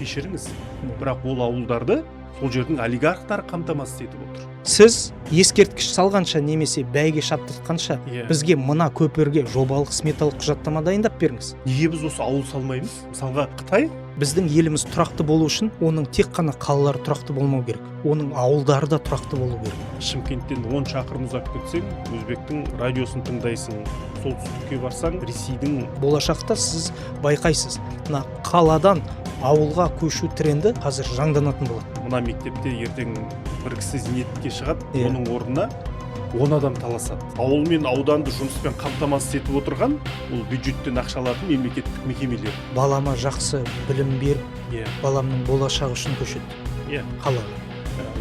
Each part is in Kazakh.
кешіріңіз, бірақ ол ауылдарды сол жердің олигархтары қамтамасыз етіп отыр. Сіз ескерткіш салғанша немесе бәйге шаптыртқанша бізге мына көпірге жобалық сметалық құжаттама дайындап беріңіз. Неге біз осы ауыл салмаймыз? Мысалға Қытай Біздің еліміз тұрақты болу үшін оның тек қана қалалары тұрақты болмау керек. Оның ауылдары да тұрақты болу керек. Шымкенттен 10 шақырым ұзап кетсең, өзбектің радиосын тыңдайсың. Солтүстікке барсаң, Ресейдің. Болашақта сіз байқайсыз, мына қаладан ауылға көшу тренді қазір жаңданатын болады. Мына мектепте ертең бір кісі зейнетке шығады, оның орнына 10 адам таласады. Ауыл мен ауданды жұмыспен қамтамасыз етіп отырған, ол бюджеттен ақша алатын мемлекеттік мекемелер. Балама жақсы білім беріп, баламның болашағы үшін көшеді. Қалаға.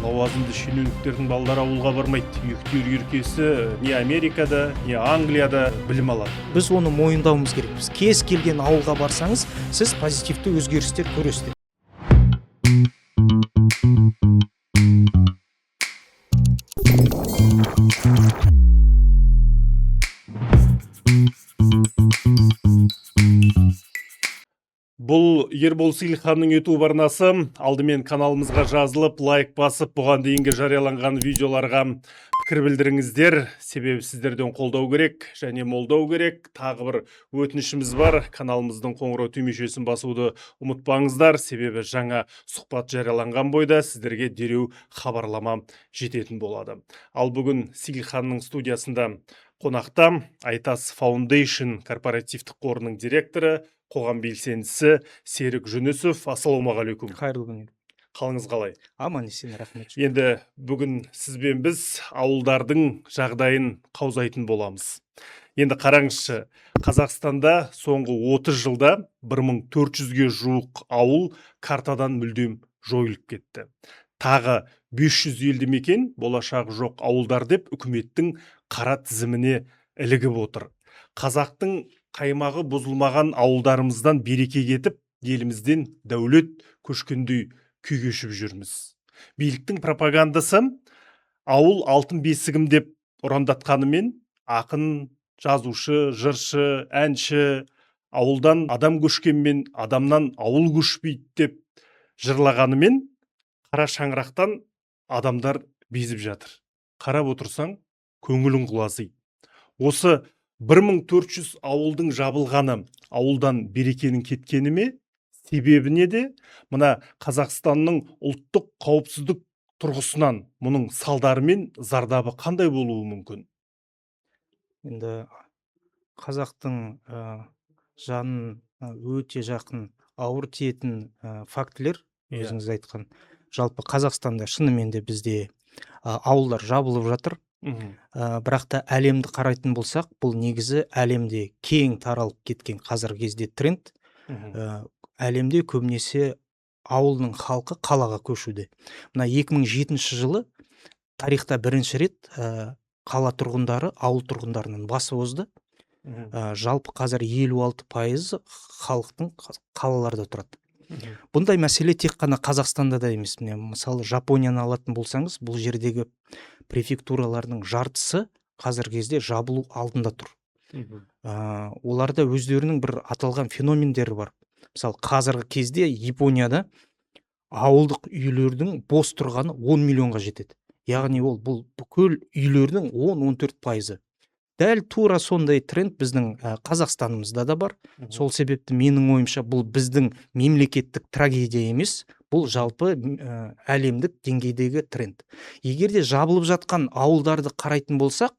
Лауазымды шенеуніктердің балалары ауылға бармайды. Үйіктер еркесі не Америкада, не Англияда білім алады. Біз оны мойындауымыз керекпіз. Кез келген ауылға барсаңыз, сіз позитивті өзгерістер көресіздер. Бұл Ербол Сейілханның YouTube арнасы. Алдымен каналымызға жазылып, лайк басып, бұған дейінгі жарияланған видеоларға пікір білдіріңіздер. Себебі сіздерден қолдау керек және молдау керек. Тағы бір өтінішіміз бар. Каналымыздың қоңырау түймешесін басуды ұмытпаңыздар. Себебі жаңа сұхбат жарияланған бойда сіздерге дереу хабарлама жететін болады. Ал бүгін Сейілханның студиясында қонақта Айтас Foundation корпоративтік қорының директоры, қоғам белсендісі Серік Жүнісов. Ассалаумағалейкум. Қайырлы күн. Қалыңыз қалай? Аман есен, рахмет. Енді бүгін сізбен біз ауылдардың жағдайын қаузайтын боламыз. Енді қараңызшы, Қазақстанда соңғы 30 жылда 1400-ге жуық ауыл картадан мүлдем жойылып кетті. Тағы 500 елді мекен болашағы жоқ ауылдар деп үкіметтің қара тізіміне ілігіп отыр. Қазақтың қаймағы бұзылмаған ауылдарымыздан береке кетіп, елімізден дәулет көшкендей күй кешіп жүрміз. Биліктің пропагандасы ауыл алтын бесігім деп ұрандатқанымен, ақын, жазушы, жыршы, әнші ауылдан адам көшкенмен адамнан ауыл көшпейді деп жырлағанымен, қара шаңырақтан адамдар безіп жатыр. Қарап отырсаң, көңілің құлазиды. Осы 1400 ауылдың жабылғаны ауылдан берекенің кеткені ме? Себебі неде? Мына Қазақстанның ұлттық қауіпсіздік тұрғысынан мұның салдары мен зардабы қандай болуы мүмкін? Енді қазақтың жанын өте жақын ауыр тиетін фактілер, өзіңіз айтқан. Жалпы Қазақстанда шынымен де бізде ауылдар жабылып жатыр. Бірақ та әлемді қарайтын болсақ, бұл негізі әлемде кең таралып кеткен қазіргі кезде тренд. Әлемде көбінесе ауылның халқы қалаға көшуде. Мына 2007 жылы тарихта бірінші рет қала тұрғындары ауыл тұрғындарының басы озды. Жалпы қазір 56% халықтың қалаларда тұрады. Бұндай мәселе тек қана Қазақстанда да емес. Мысалы, Жапонияны алатын болсаңыз, бұл жердегі префектуралардың жартысы қазіргі кезде жабылу алдында тұр. Оларда өздерінің бір аталған феномендері бар. Мысалы, қазіргі кезде Японияда ауылдық үйлердің бос тұрғаны 10 миллионға жетеді. Яғни ол бұл бүкіл үйлердің 10-14%. Дәл тура сондай тренд біздің Қазақстанымызда да бар. Сол себепті менің ойымша бұл біздің мемлекеттік трагедия емес, бұл жалпы әлемдік деңгейдегі тренд. Егер де жабылып жатқан ауылдарды қарайтын болсақ,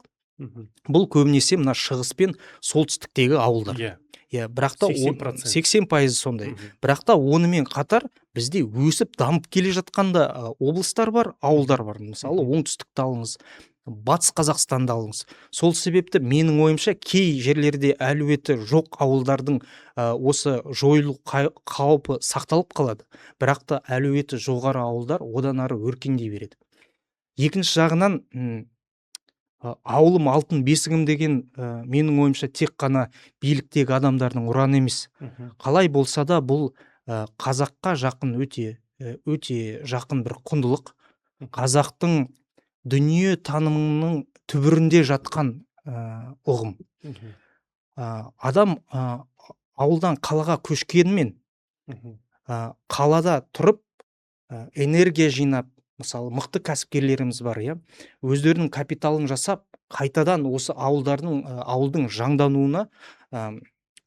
бұл көбінесе мына шығыс пен солтүстіктегі ауылдар. Бірақ та 80% сондай. Бірақ та онымен қатар бізде өсіп дамып келе жатқанда облыстар бар, ауылдар бар. Мысалы, оңтүстікті алыңыз, батыс Қазақстанды алыңыз. Сол себепті менің ойымша кей жерлерде әлеуеті жоқ ауылдардың осы жойылу қаупі сақталып қалады. Бірақ та әлеуеті жоғары ауылдар одан ары өркендей береді. Екінші жағынан ауылым алтын бесігім деген менің ойымша тек қана биліктегі адамдардың ұраны емес. Қалай болса да бұл қазаққа жақын өте жақын бір құндылық. Қазақтың дүние танымының түбірінде жатқан ұғым. Адам ауылдан қалаға көшкенімен қалада тұрып энергия жинап, мысалы мықты кәсіпкерлеріміз бар, иә, өздерінің капиталын жасап, қайтадан осы ауылдың жаңдануына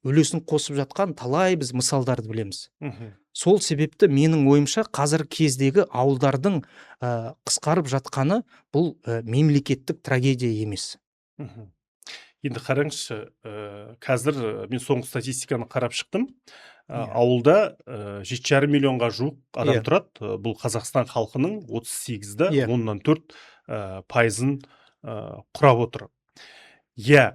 үлесін қосып жатқан талай біз мысалдарды білеміз. Сол себепті менің ойымша қазіргі кездегі ауылдардың қысқарып жатқаны бұл мемлекеттік трагедия емес. Енді қараңызшы, қазір мен соңғы статистиканы қарап шықтым. Иә. Ауылда 7,5 миллионға жуық адам Иә. тұрады. Бұл Қазақстан халқының 38-да Иә. 4 пайызын құрап отыр. Иә,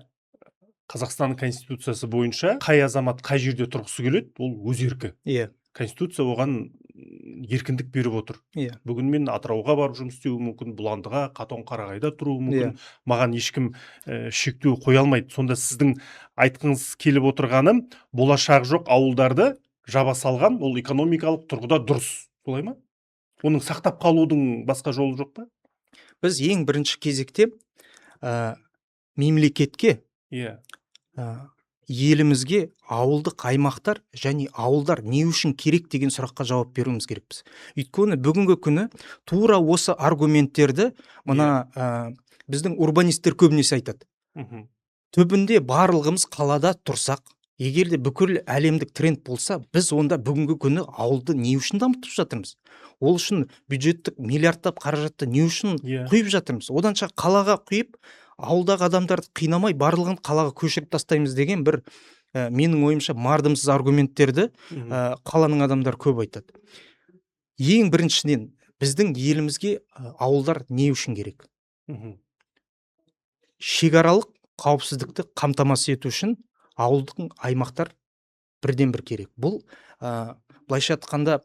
Қазақстанның конституциясы бойынша қай азамат қай жерде тұрғысы келеді, ол өз еркі. Иә. Конституция оған еркіндік беріп отыр. Иә. Бүгін мен Атырауға барып жұмыс істеуі мүмкін, Бұландыға, Қатон-Қарағайда тұруы мүмкін. Иә. Маған ешкім шектеу қоя алмайды. Сонда сіздің айтқыңыз келіп отырғаны, болашақ жоқ ауылдарды жаба салған, ол экономикалық тұрғыда дұрыс. Солай ма? Оның сақтап қалудың басқа жолы жоқ па? Біз ең бірінші кезекте мемлекетке, Иә. елімізге ауылдық аймақтар және ауылдар не үшін керек деген сұраққа жауап беруіміз керекпіз. Өйткені бүгінгі күні тура осы аргументтерді біздің урбанистер көбінесе айтады. Түбінде барлығымыз қалада тұрсақ, егер де бүкіл әлемдік тренд болса, біз онда бүгінгі күні ауылды не үшін дамытып жатырмыз? Ол үшін бюджеттік миллиардтап қаражатты не үшін құйып жатырмыз? Оданша қалаға құйып, ауылдағы адамдарды қинамай барлығын қалаға көшіріп тастаймыз деген бір менің ойымша мардымсыз аргументтерді қаланың адамдар көп айтады. Ең біріншіден біздің елімізге ауылдар не үшін керек? Шекаралық қауіпсіздікті қамтамасыз ету үшін ауылдық аймақтар бірден бір керек. Бұл былайша айтқанда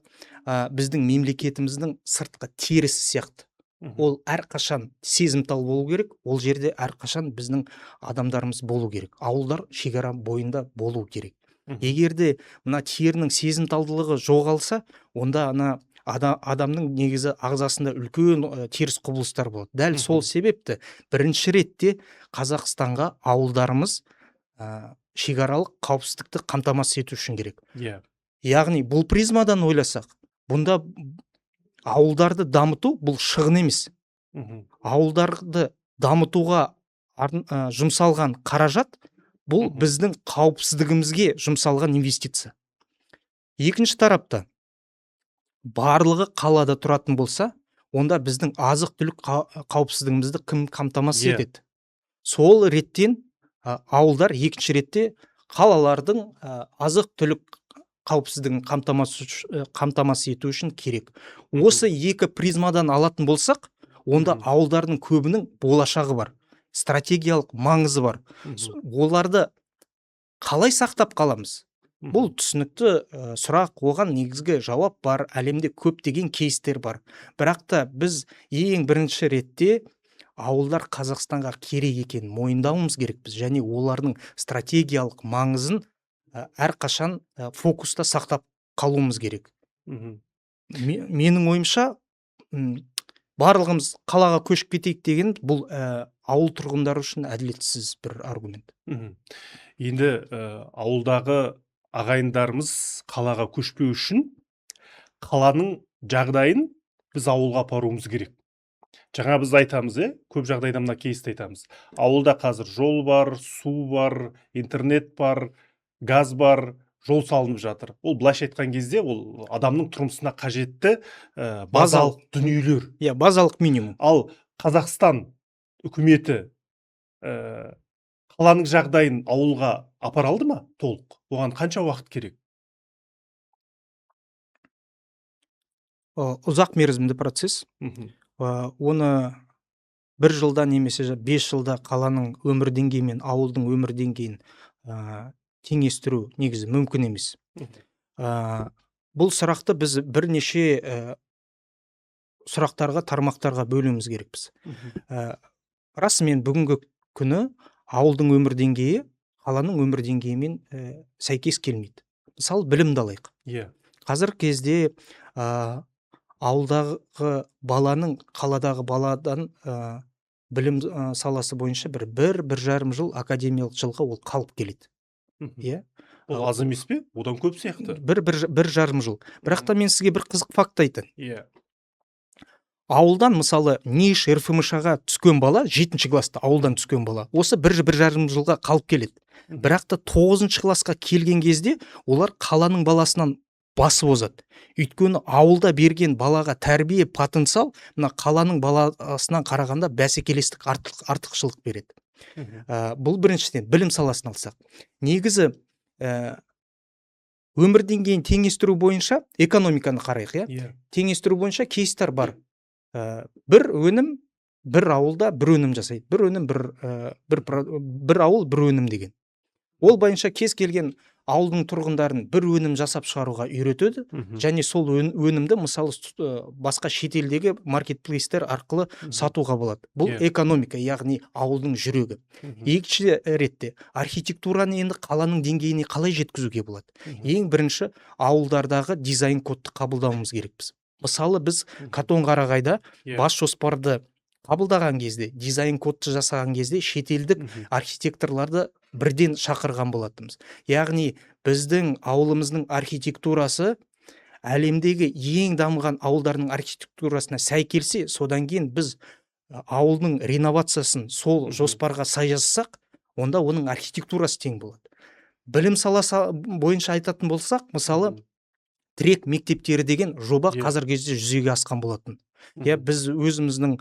біздің мемлекетіміздің сыртқы терісі сияқты. Ол әрқашан сезімтал болу керек, ол жерде әрқашан біздің адамдарымыз болу керек. Ауылдар шекара бойында болу керек. Егерде мына терінің сезімталдылығы жоғалса, онда адамның негізі ағзасында үлкен теріс құбылыстар болады. Дәл сол себепті бірінші ретте Қазақстанға ауылдарымыз шекаралық қауіпсіздікті қамтамасыз ету үшін керек. Яғни бұл призмадан ойласақ, бұнда ауылдарды дамыту бұл шығын емес. Ауылдарды дамытуға жұмсалған қаражат бұл біздің қауіпсіздігімізге жұмсалған инвестиция. Екінші тарапта барлығы қалада тұратын болса, онда біздің азық-түлік қауіпсіздігімізді кім қамтамасыз етеді? Сол реттен ауылдар екінші ретте қалалардың азық-түлік қауіпсіздігін қамтамасыз ету үшін керек. Осы екі призмадан алатын болсақ, онда ауылдардың көбінің болашағы бар, стратегиялық маңызы бар. Оларды қалай сақтап қаламыз? Бұл түсінікті сұрақ, оған негізгі жауап бар, әлемде көптеген кейстер бар. Бірақ та біз ең бірінші ретте ауылдар Қазақстанға керек екенін мойындауымыз керекпіз, және олардың стратегиялық маңызын әрқашан фокуста сақтап қалуымыз керек. Менің ойымша барлығымыз қалаға көшіп кетейік деген бұл ауыл тұрғындары үшін әділетсіз бір аргумент. Енді ауылдағы ағайындарымыз қалаға көшпеу үшін қаланың жағдайын біз ауылға апаруымыз керек. Жаңа біз айтамыз, көп жағдайда мына кейсті айтамыз. Ауылда қазір жол бар, су бар, интернет бар, газ бар, жол салынып жатыр. Ол былайша айтқан кезде ол адамның тұрмысына қажетті базалық дүниелер. Базалық минимум. Ал Қазақстан үкіметі қаланың жағдайын ауылға апара алды ма толық? Оған қанша уақыт керек? Ұзақ мерзімді процесс. Оны 1 жылда немесе 5 жылда қаланың өмір деңгейі мен ауылдың өмір деңгейін теңестіру негізі мүмкін емес. Бұл сұрақты біз бірнеше сұрақтарға, тармақтарға бөлуіміз керекпіз. Расымен бүгінгі күні ауылдың өмір деңгейі қаланың өмір деңгейімен сәйкес келмейді. Мысалы, білімді алайық. Қазір кезде ауылдағы баланың қаладағы баладан білім саласы бойынша 1-1,5 жыл академиялық жылға ол қалып келеді. Бұл аз емес пе? Одан көп сияқты. бір жарым жыл. Бірақ та мен сізге бір қызық факт айтайын. Иә. Ауылдан мысалы НИШ, РФМШ-ға түскен бала, 7-ші класста ауылдан түскен бала, осы бір жарым жылға қалып келеді. Бірақ та 9-ші классқа келген кезде олар қаланың баласынан басып озады. Өйткені ауылда берген балаға тәрбие, потенциал мына қаланың баласынан қарағанда бәсекелестік артықшылық береді. Бұл біріншіден білім саласын алсақ. Негізі өмір деңгейін теңестіру бойынша экономиканы қарайық, иә. Теңестіру бойынша кейстер бар. Бір өнім бір ауылда бір өнім жасайды. Бір өнім бір ауыл бір өнім деген. Ол бойынша кез келген ауылдың тұрғындарын бір өнім жасап шығаруға үйретеді, және сол өнімді мысалы басқа шетелдегі маркетплейстер арқылы сатуға болады. Бұл экономика, яғни ауылдың жүрегі. Екінші ретте архитектураны енді қаланың деңгейіне қалай жеткізуге болады? Ең бірінші ауылдардағы дизайн кодты қабылдауымыз керекпіз. Мысалы біз Қатонқарағайда бас жоспарды қабылдаған кезде, дизайн кодты жасаған кезде шетелдік архитекторларды бірден шақырған болатынбыз. Яғни біздің ауылымыздың архитектурасы әлемдегі ең дамыған ауылдардың архитектурасына сай келсе, содан кейін біз ауылдың реновациясын сол жоспарға сай жасасақ, онда оның архитектурасы тең болады. Білім саласы бойынша айтатын болсақ, мысалы тірек мектептері деген жоба қазіргі кезде жүзеге асқан болатын. Біз өзіміздің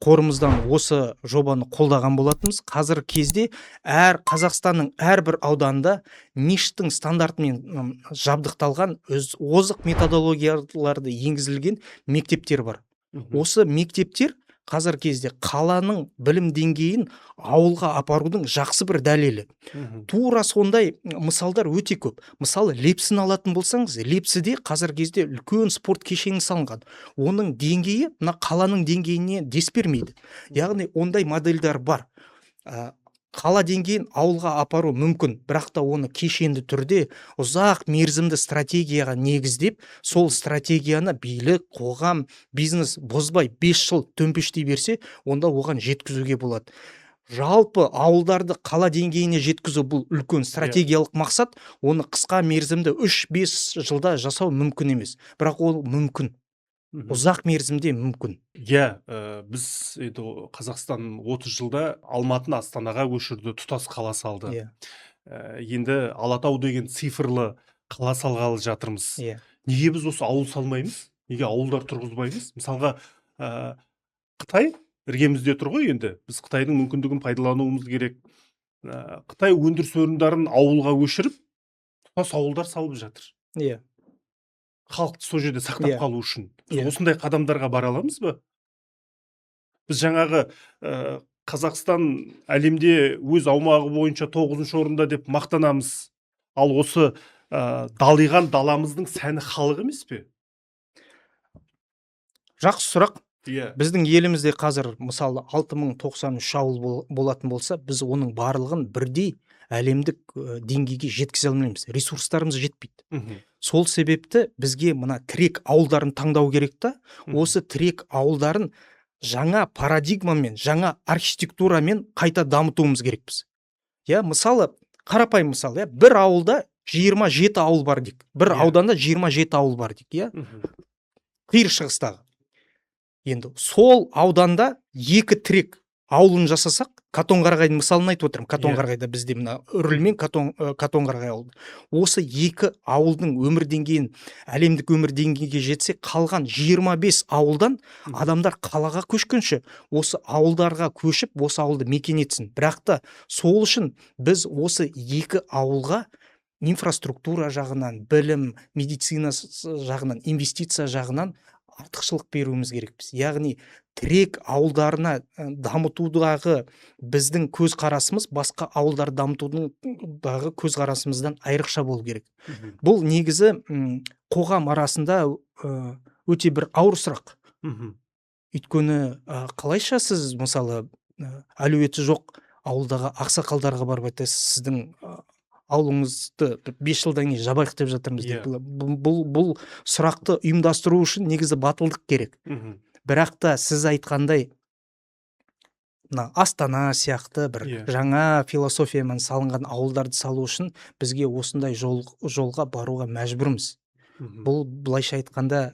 қорымыздан осы жобаны қолдаған болатынбыз. Қазіргі кезде Қазақстанның әрбір ауданында НИШ-тің стандартымен жабдықталған озық методологияларды енгізілген мектептер бар. Осы мектептер қазіргі кезде қаланың білім деңгейін ауылға апарудың жақсы бір дәлелі. Тура сондай мысалдар өте көп. Мысалы, Лепсіні алатын болсаңыз, Лепсіде қазіргі кезде үлкен спорт кешені салынған. Оның деңгейі мына қаланың деңгейіне дес бермейді. Яғни ондай модельдер бар. Қала деңгейін ауылға апару мүмкін, бірақ та оны кешенді түрде ұзақ мерзімді стратегияға негіздеп, сол стратегияны билік, қоғам, бизнес бозбай 5 жыл төмпештей берсе, онда оған жеткізуге болады. Жалпы ауылдарды қала деңгейіне жеткізу бұл үлкен стратегиялық мақсат, оны қысқа мерзімді 3-5 жылда жасау мүмкін емес, бірақ ол мүмкін. Ұзақ мерзімде мүмкін. Біз Қазақстан 30 жылда Алматыны Астанаға көшірді, тұтас қала салды. Енді Алатау деген цифрлы қала салғалы жатырмыз. Неге біз осы ауыл салмаймыз? Неге ауылдар тұрғызбаймыз? Мысалға, Қытай іргемізде тұр ғой енді. Біз Қытайдың мүмкіндігін пайдалануымыз керек. Қытай өндіріс орындарын ауылға көшіріп, тұтас ауылдар салып жатыр. Халықты сол жерде сақтап қалу үшін. Осындай қадамдарға бара аламыз ба? Біз жаңағы Қазақстан әлемде өз аумағы бойынша 9-шы орында деп мақтанамыз. Ал осы далиған даламыздың сәні халық емес пе? Жақсы сұрақ. Біздің елімізде қазір мысалы 6093 ауыл болатын болса, біз оның барлығын бірдей әлемдік деңгейге жеткізе алмаймыз. Ресурстарымыз жетпейді. Сол себепті бізге мына тірек ауылдарын таңдау керек та, осы тірек ауылдарын жаңа парадигмамен, жаңа архитектурамен қайта дамытуымыз керекпіз. Мысалы, қарапайым мысал, бір ауылда 27 ауыл бар дейік. Бір ауданда 27 ауыл бар дейік, қиыр шығыстағы. Енді сол ауданда 2 тірек ауылын жасасақ, Қатонқарағайдың мысалын айтып отырмын. Қатонқарағайда бізде мына Үрілмен Қатонқарағай ауылы. Осы 2 ауылдың өмір деңгейін, әлемдік өмір деңгейге жетсе, қалған 25 ауылдан адамдар қалаға көшкенше, осы ауылдарға көшіп, осы ауылды мекен етсін. Бірақ та сол үшін біз осы 2 ауылға инфраструктура жағынан, білім, медицина жағынан, инвестиция жағынан артықшылық беруіміз керекпіз. Яғни тірек ауылдарына дамытудағы біздің көзқарасымыз басқа ауылдар дамытудағы көзқарасымыздан айрықша болу керек. Бұл негізі қоғам арасында өте бір ауыр сұрақ. Өйткені қалайша сіз мысалы әлеуеті жоқ ауылдағы ақсақалдарға барып айтасыз, сіздің ауылыңызды 5 жылдан кейін жабайық деп жатырмыз деп. Бұл сұрақты ұйымдастыру үшін негізі батылдық керек. Бірақ та сіз айтқандай мына Астана сияқты бір Иә. жаңа философиямен салынған ауылдарды салу үшін бізге осындай жолға баруға мәжбүрміз. Мгм. Бұл былайша айтқанда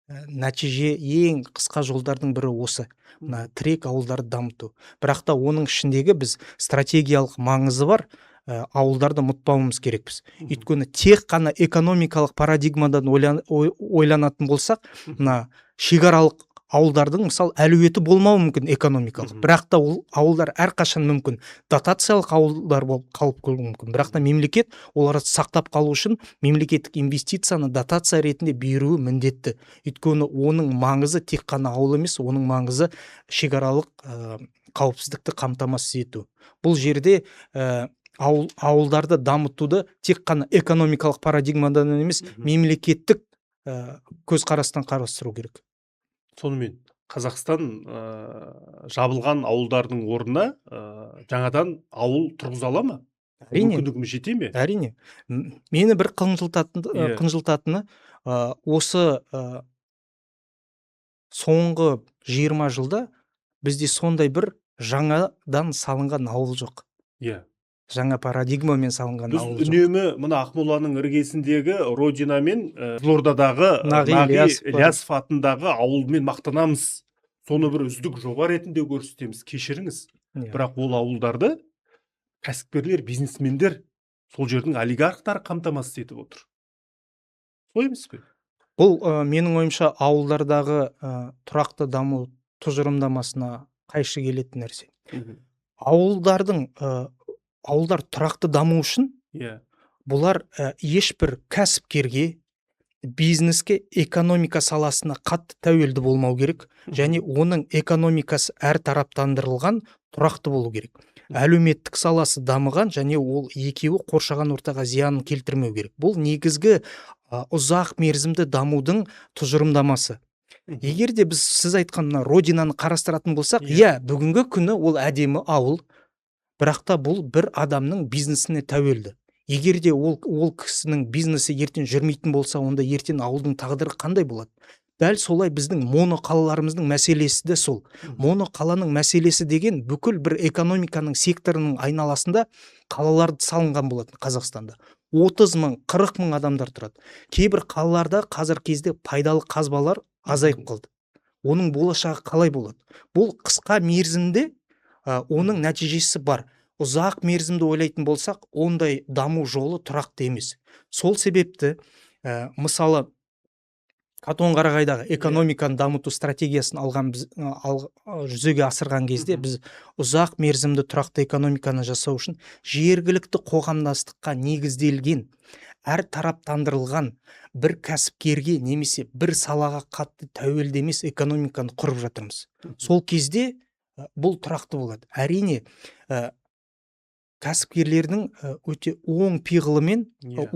нәтиже ең қысқа жолдардың бірі осы. Мына тірек ауылдарды дамыту. Бірақ та оның ішіндегі біз стратегиялық маңызы бар ауылдарды ұмытпауымыз керекпіз. Мгм. Өйткені тек қана экономикалық парадигмадан ойланатын болсақ, мына шекаралық ауылдардың мысалы әлеуеті болмауы мүмкін экономикалық. Мгм. Бірақ та ол ауылдар әрқашан мүмкін дотациялық ауылдар болып қалып қоюы мүмкін. Бірақ та мемлекет оларды сақтап қалу үшін мемлекеттік инвестицияны дотация ретінде беруі міндетті. Өйткені оның маңызы тек қана ауыл емес, оның маңызы шекаралық қауіпсіздікті қамтамасыз ету. Бұл жерде ауылдарды дамытуды тек қана экономикалық парадигмадан емес, мемлекеттік көзқарастан қарастыру керек. Сонымен Қазақстан жабылған ауылдардың орнына жаңадан ауыл тұрғыза ала ма? Әрине, Мүмкіндігіміз жете ме? әрине. Мені бір қынжылтатыны осы соңғы 20 жылда бізде сондай бір жаңадан салынған ауыл жоқ. Иә. Жаңа парадигмамен салынған Біз ауыл жоқ. үнемі мына Ақмоланың іргесіндегі Родина мен Қызылордадағы Нағи Ілиясов атындағы ауылмен мақтанамыз. Соны бір үздік жоба ретінде көрсетеміз. Кешіріңіз. Бірақ ол ауылдарды кәсіпкерлер, бизнесмендер, сол жердің олигархтары қамтамасыз етіп отыр. Солай емес пе? Бұл менің ойымша ауылдардағы тұрақты даму тұжырымдамасына қайшы келетін нәрсе. Ауылдар тұрақты даму үшін бұлар ешбір кәсіпкерге, бизнеске, экономика саласына қатты тәуелді болмау керек, және оның экономикасы әртараптандырылған, тұрақты болу керек. Әлеуметтік саласы дамыған, және ол екеуі қоршаған ортаға зиянын келтірмеу керек. Бұл негізгі ұзақ мерзімді дамудың тұжырымдамасы. Егер де сіз айтқан Родинаны қарастыратын болсақ, бүгінгі күні ол әдемі ауыл, бірақ та бұл бір адамның бизнесіне тәуелді. Егер де ол кісінің бизнесі ертең жүрмейтін болса, онда ертең ауылдың тағдыры қандай болады? Дәл солай біздің моноқалаларымыздың мәселесі де сол. Моноқаланың мәселесі деген бүкіл бір экономиканың секторының айналасында қалаларды салынған болатын Қазақстанда. 30 мың, 40 мың адамдар тұрады. Кейбір қалаларда қазір кезде пайдалы қазбалар азайып қалды. Оның болашағы қалай болады? Бұл қысқа мерзімде оның нәтижесі бар. Ұзақ мерзімді ойлайтын болсақ, ондай даму жолы тұрақты емес. Сол себепті мысалы Қатон-Қарағайдағы экономиканы дамыту стратегиясын жүзеге асырған кезде біз ұзақ мерзімді тұрақты экономиканы жасау үшін жергілікті қоғамдастыққа негізделген, әртараптандырылған бір кәсіпкерге немесе бір салаға қатты тәуелді емес экономиканы құрып жатырмыз. Сол кезде бұл тұрақты болады. Әрине, кәсіпкерлердің өте оң пиғылымен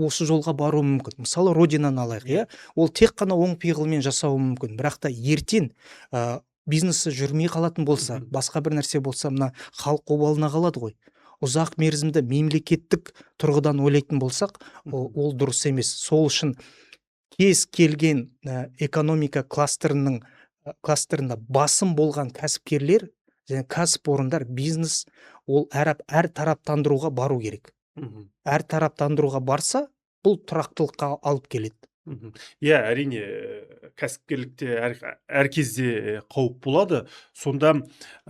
осы жолға баруы мүмкін. Мысалы, Родинаны алайық, ол тек қана оң пиғылмен жасауы мүмкін. Бірақ та ертең бизнесі жүрмей қалатын болса, басқа бір нәрсе болса, мына халық обалына қалады ғой. Ұзақ мерзімді мемлекеттік тұрғыдан ойлайтын болсақ, ол дұрыс емес. Сол үшін кез келген экономика кластерында басым болған кәсіпкерлер және кәсіпорындар, бизнес, ол әр тараптандыруға бару керек. Әр тараптандыруға барса, бұл тұрақтылыққа алып келеді. Әрине, кәсіпкерлікте әр кезде қауіп болады. Сонда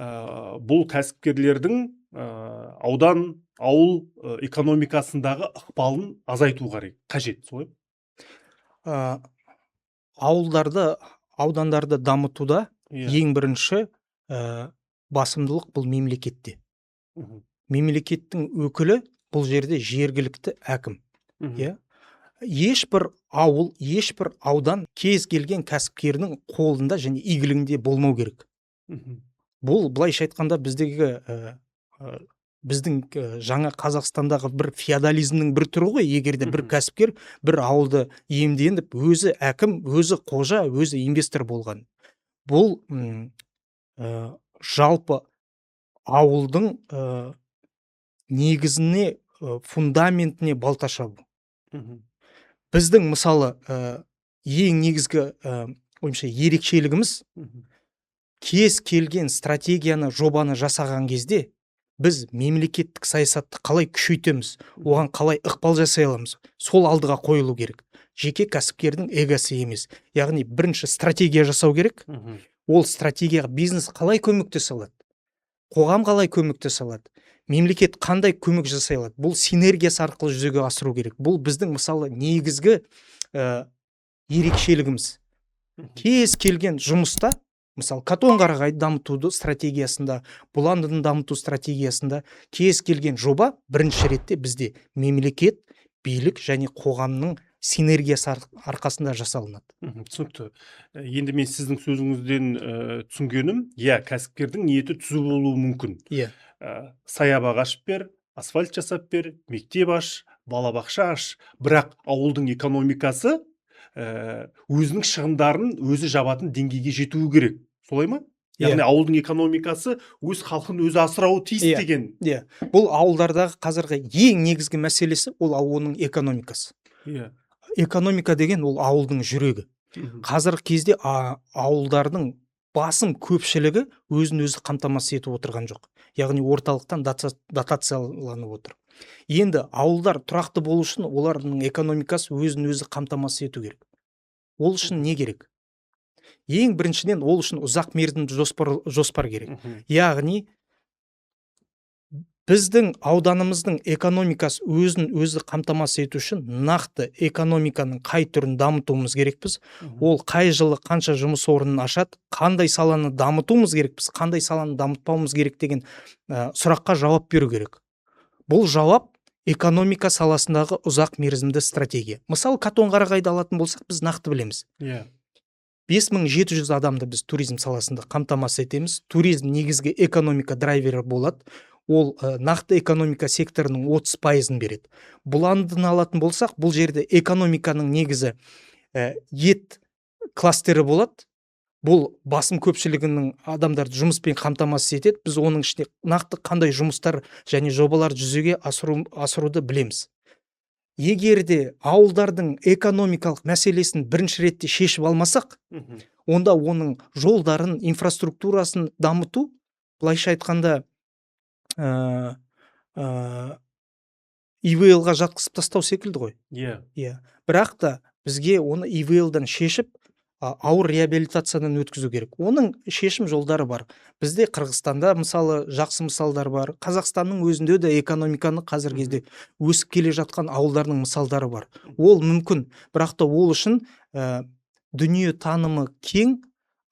бұл кәсіпкерлердің аудан, ауыл экономикасындағы ықпалын азайту қажет, солай? Аудандарды дамытуда ең бірінші басымдылық бұл мемлекетте. Мемлекеттің өкілі бұл жерде жергілікті әкім. Ешбір ауыл, ешбір аудан кез келген кәсіпкердің қолында және игілігінде болмау керек. Бұл былайша айтқанда біздің жаңа Қазақстандағы бір феодализмнің бір түрі ғой. Егерде бір кәсіпкер бір ауылды иемденіп, өзі әкім, өзі қожа, өзі инвестор болған. Бұл жалпы ауылдың негізіне, фундаментіне балта шабу. Біздің мысалы ең негізгі ойымша ерекшелігіміз кез келген стратегияны, жобаны жасаған кезде біз мемлекеттік саясатты қалай күшейтеміз, оған қалай ықпал жасай аламыз, сол алдыға қойылу керек. Жеке кәсіпкердің эгосы емес. Яғни бірінші стратегия жасау керек. Ол стратегияға бизнес қалай көмектесе алады, қоғам қалай көмектесе алады, мемлекет қандай көмек жасай алады, бұл синергиясы арқылы жүзеге асыру керек. Бұл біздің мысалы негізгі ерекшелігіміз. Кез келген жұмыста, мысалы Катонқарағайды дамытуды стратегиясында, Бұландыны дамыту стратегиясында кез келген жоба бірінші ретте бізде мемлекет, билік және қоғамның синергиясы арқасында жасалынады. Түсінікті. Енді мен сіздің сөзіңізден түсінгенім, кәсіпкердің ниеті түзу болуы мүмкін. Саябақ ашып бер, асфальт жасап бер, мектеп аш, балабақша аш, бірақ ауылдың экономикасы өзінің шығындарын өзі жабатын деңгейге жетуі керек. Солай ма? Яғни ауылдың экономикасы өз халқын өзі асырауы тиіс деген. Бұл ауылдардағы қазіргі ең негізгі мәселесі ол оның экономикасы. Экономика деген ол ауылдың жүрегі. Қазіргі кезде ауылдардың басым көпшілігі өзін өзі қамтамасыз етіп отырған жоқ. Яғни орталықтан дотацияланып отыр. Енді ауылдар тұрақты болу үшін олардың экономикасы өзін өзі қамтамасыз ету керек. Ол үшін не керек? Ең біріншіден ол үшін ұзақ мерзімді жоспар керек. Яғни біздің ауданымыздың экономикасы өзін өзі қамтамасыз ету үшін нақты экономиканың қай түрін дамытуымыз керекпіз, ол қай жылы қанша жұмыс орнын ашады, қандай саланы дамытуымыз керекпіз, қандай саланы дамытпауымыз керек деген сұраққа жауап беру керек. Бұл жауап экономика саласындағы ұзақ мерзімді стратегия. Мысалы Катонқарағайды алатын болсақ, біз нақты білеміз. 5700 адамды біз туризм саласында қамтамасыз етеміз. Туризм негізгі экономика драйвері болады. Ол нақты экономика секторының 30%-ын береді. Бұландыны алатын болсақ, бұл жерде экономиканың негізі ет кластері болады. Бұл басым көпшілігінің адамдарды жұмыспен қамтамасыз етеді. Біз оның ішінде нақты қандай жұмыстар және жобалар жүзеге асыруды білеміз. Егерде ауылдардың экономикалық мәселесін бірінші ретте шешіп алмасақ, онда оның жолдарын, инфраструктурасын дамыту, былайша айтқанда ИВЛ-ға жатқызып тастау секілді ғой. Бірақ та бізге оны ИВЛ-дан шешіп, ауыр реабилитациядан өткізу керек. Оның шешім жолдары бар. Бізде Қырғызстанда мысалы жақсы мысалдар бар. Қазақстанның өзінде де экономиканы қазір кезде өсіп келе жатқан ауылдардың мысалдары бар. Ол мүмкін, бірақ та ол үшін дүние танымы кең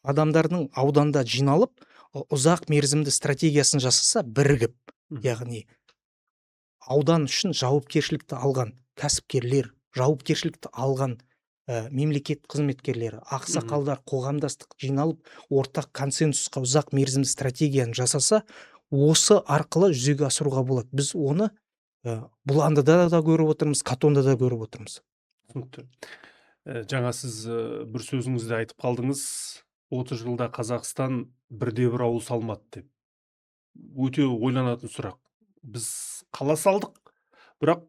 адамдардың ауданда жиналып, ұзақ мерзімді стратегиясын жасаса, бірігіп, яғни аудан үшін жауапкершілікті алған кәсіпкерлер, жауапкершілікті алған мемлекет қызметкерлері, ақсақалдар, қоғамдастық жиналып, ортақ консенсусқа ұзақ мерзімді стратегияны жасаса, осы арқылы жүзеге асыруға болады. Біз оны Бұландыда да көріп отырмыз, Катонда да көріп отырмыз. Жаңа сіз бір сөзіңізде айтып қалдыңыз, 30 жылда Қазақстан бірде-бір ауыл салмады деп. Өте ойланатын сұрақ. Біз қала салдық, бірақ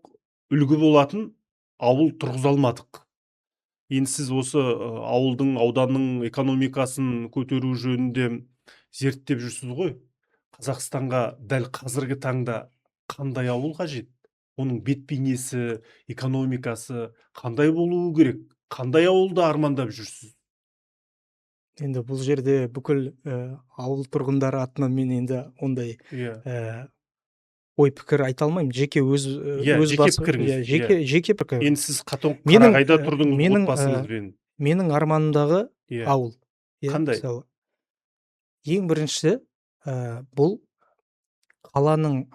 үлгі болатын ауыл тұрғыза алмадық. Енді сіз осы ауылдың, ауданның экономикасын көтеру жөнінде зерттеп жүрсіз ғой. Қазақстанға дәл қазіргі таңда қандай ауыл қажет? Оның бет бейнесі, экономикасы қандай болуы керек? Қандай ауылды армандап жүрсіз? Енді бұл жерде бүкіл ауыл тұрғындары атынан мен енді ондай ой пікір айта алмаймын. Жеке пікіріңіз. Жеке пікір. Енді сіз Катонқарағайда тұрдыңыз отбасыңызбен. Менің арманымдағы ауыл. Қандай? Ең біріншісі бұл қаланың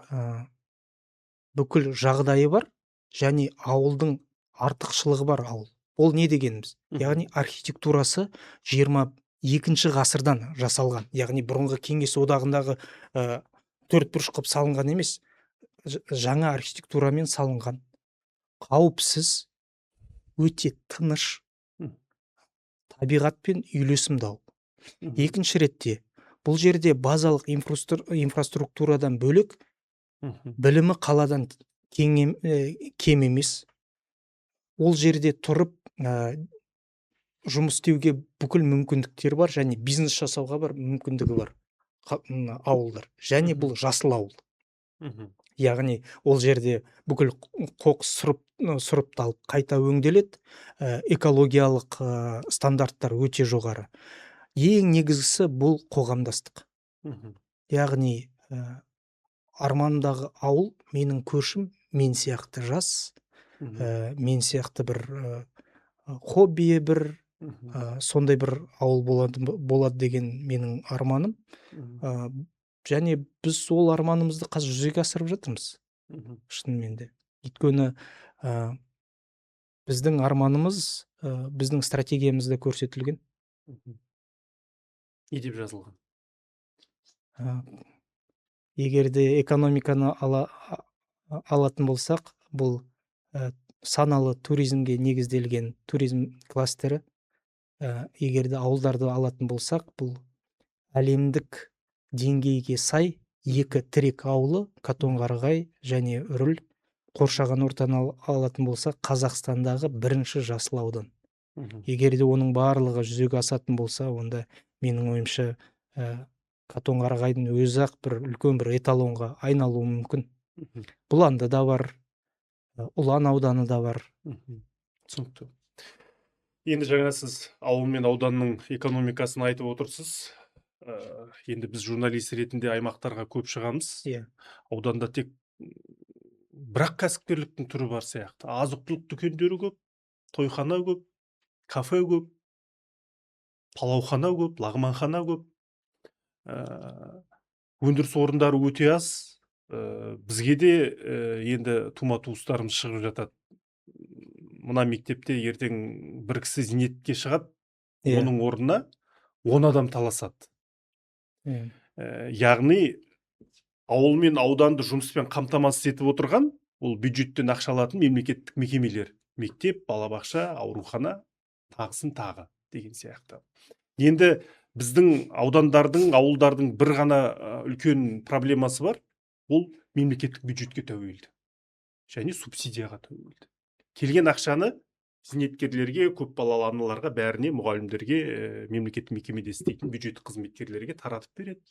бүкіл жағдайы бар және ауылдың артықшылығы бар ауыл. Ол не дегеніміз? Яғни архитектурасы 22-ші ғасырдан жасалған. Яғни бұрынғы Кеңес одағындағы төртбұрыш қылып салынған емес, жаңа архитектурамен салынған. Қауіпсіз, өте тыныш, табиғатпен үйлесімді ауыл. Екінші ретте, бұл жерде базалық инфраструктурадан бөлек, білімі қаладан кем емес. Ол жерде тұрып, жұмыс істеуге бүкіл мүмкіндіктері бар және бизнес жасауға бар мүмкіндігі бар ауылдар. Және бұл жасыл ауыл. Яғни ол жерде бүкіл қоқыс сұрыпталып қайта өңделеді, экологиялық стандарттар өте жоғары. Ең негізгісі бұл қоғамдастық. Яғни арманымдағы ауыл менің көршім, мен сияқты жас, мен сияқты бір хоббиі бір сондай бір ауыл болады деген менің арманым. Және біз сол арманымызды қазір жүзеге асырып жатырмыз. Шынымен де. Өйткені біздің арманымыз біздің стратегиямызда көрсетілген. Не деп жазылған? Егер де экономиканы алатын болсақ, бұл саналы туризмге негізделген туризм кластері. Егер де ауылдарды алатын болсақ, бұл әлемдік деңгейге сай 2 тірек ауылы, Қатонқарағай және Үріл қоршаған ортаны алатын болсақ, Қазақстандағы бірінші жасыл аудан. Егер де оның барлығы жүзеге асатын болса, онда менің ойымша Қатонқарағайдың өзі-ақ бір үлкен бір эталонға айналуы мүмкін. Бұланды да бар, Ұлан ауданы да бар. Түсінікті. Енді жаңа сіз ауыл мен ауданның экономикасын айтып отырсыз. Енді біз журналист ретінде аймақтарға көп шығамыз. Ауданда тек бірақ кәсіпкерліктің түрі бар сияқты. Азық-түлік дүкендері көп, тойхана көп, кафе көп, палаухана көп, лағманхана көп. Өндіріс орындары өте аз. Бізге де енді тума-туыстарымыз шығып жатады. Мына мектепте ертең бір кісі зейнетке шығады, оның орнына 10 адам таласады. Яғни ауыл мен ауданды жұмыспен қамтамасыз етіп отырған, ол бюджеттен ақша алатын мемлекеттік мекемелер. Мектеп, балабақша, аурухана, тағысын тағы деген сияқты. Енді біздің аудандардың, ауылдардың бір ғана үлкен проблемасы бар. Бұл мемлекеттік бюджетке тәуелді және субсидияға тәуелді. Келген ақшаны зейнеткерлерге, көпбалалы аналарға, бәріне, мұғалімдерге, мемлекеттік мекемеде істейтін бюджеттік қызметкерлерге таратып береді.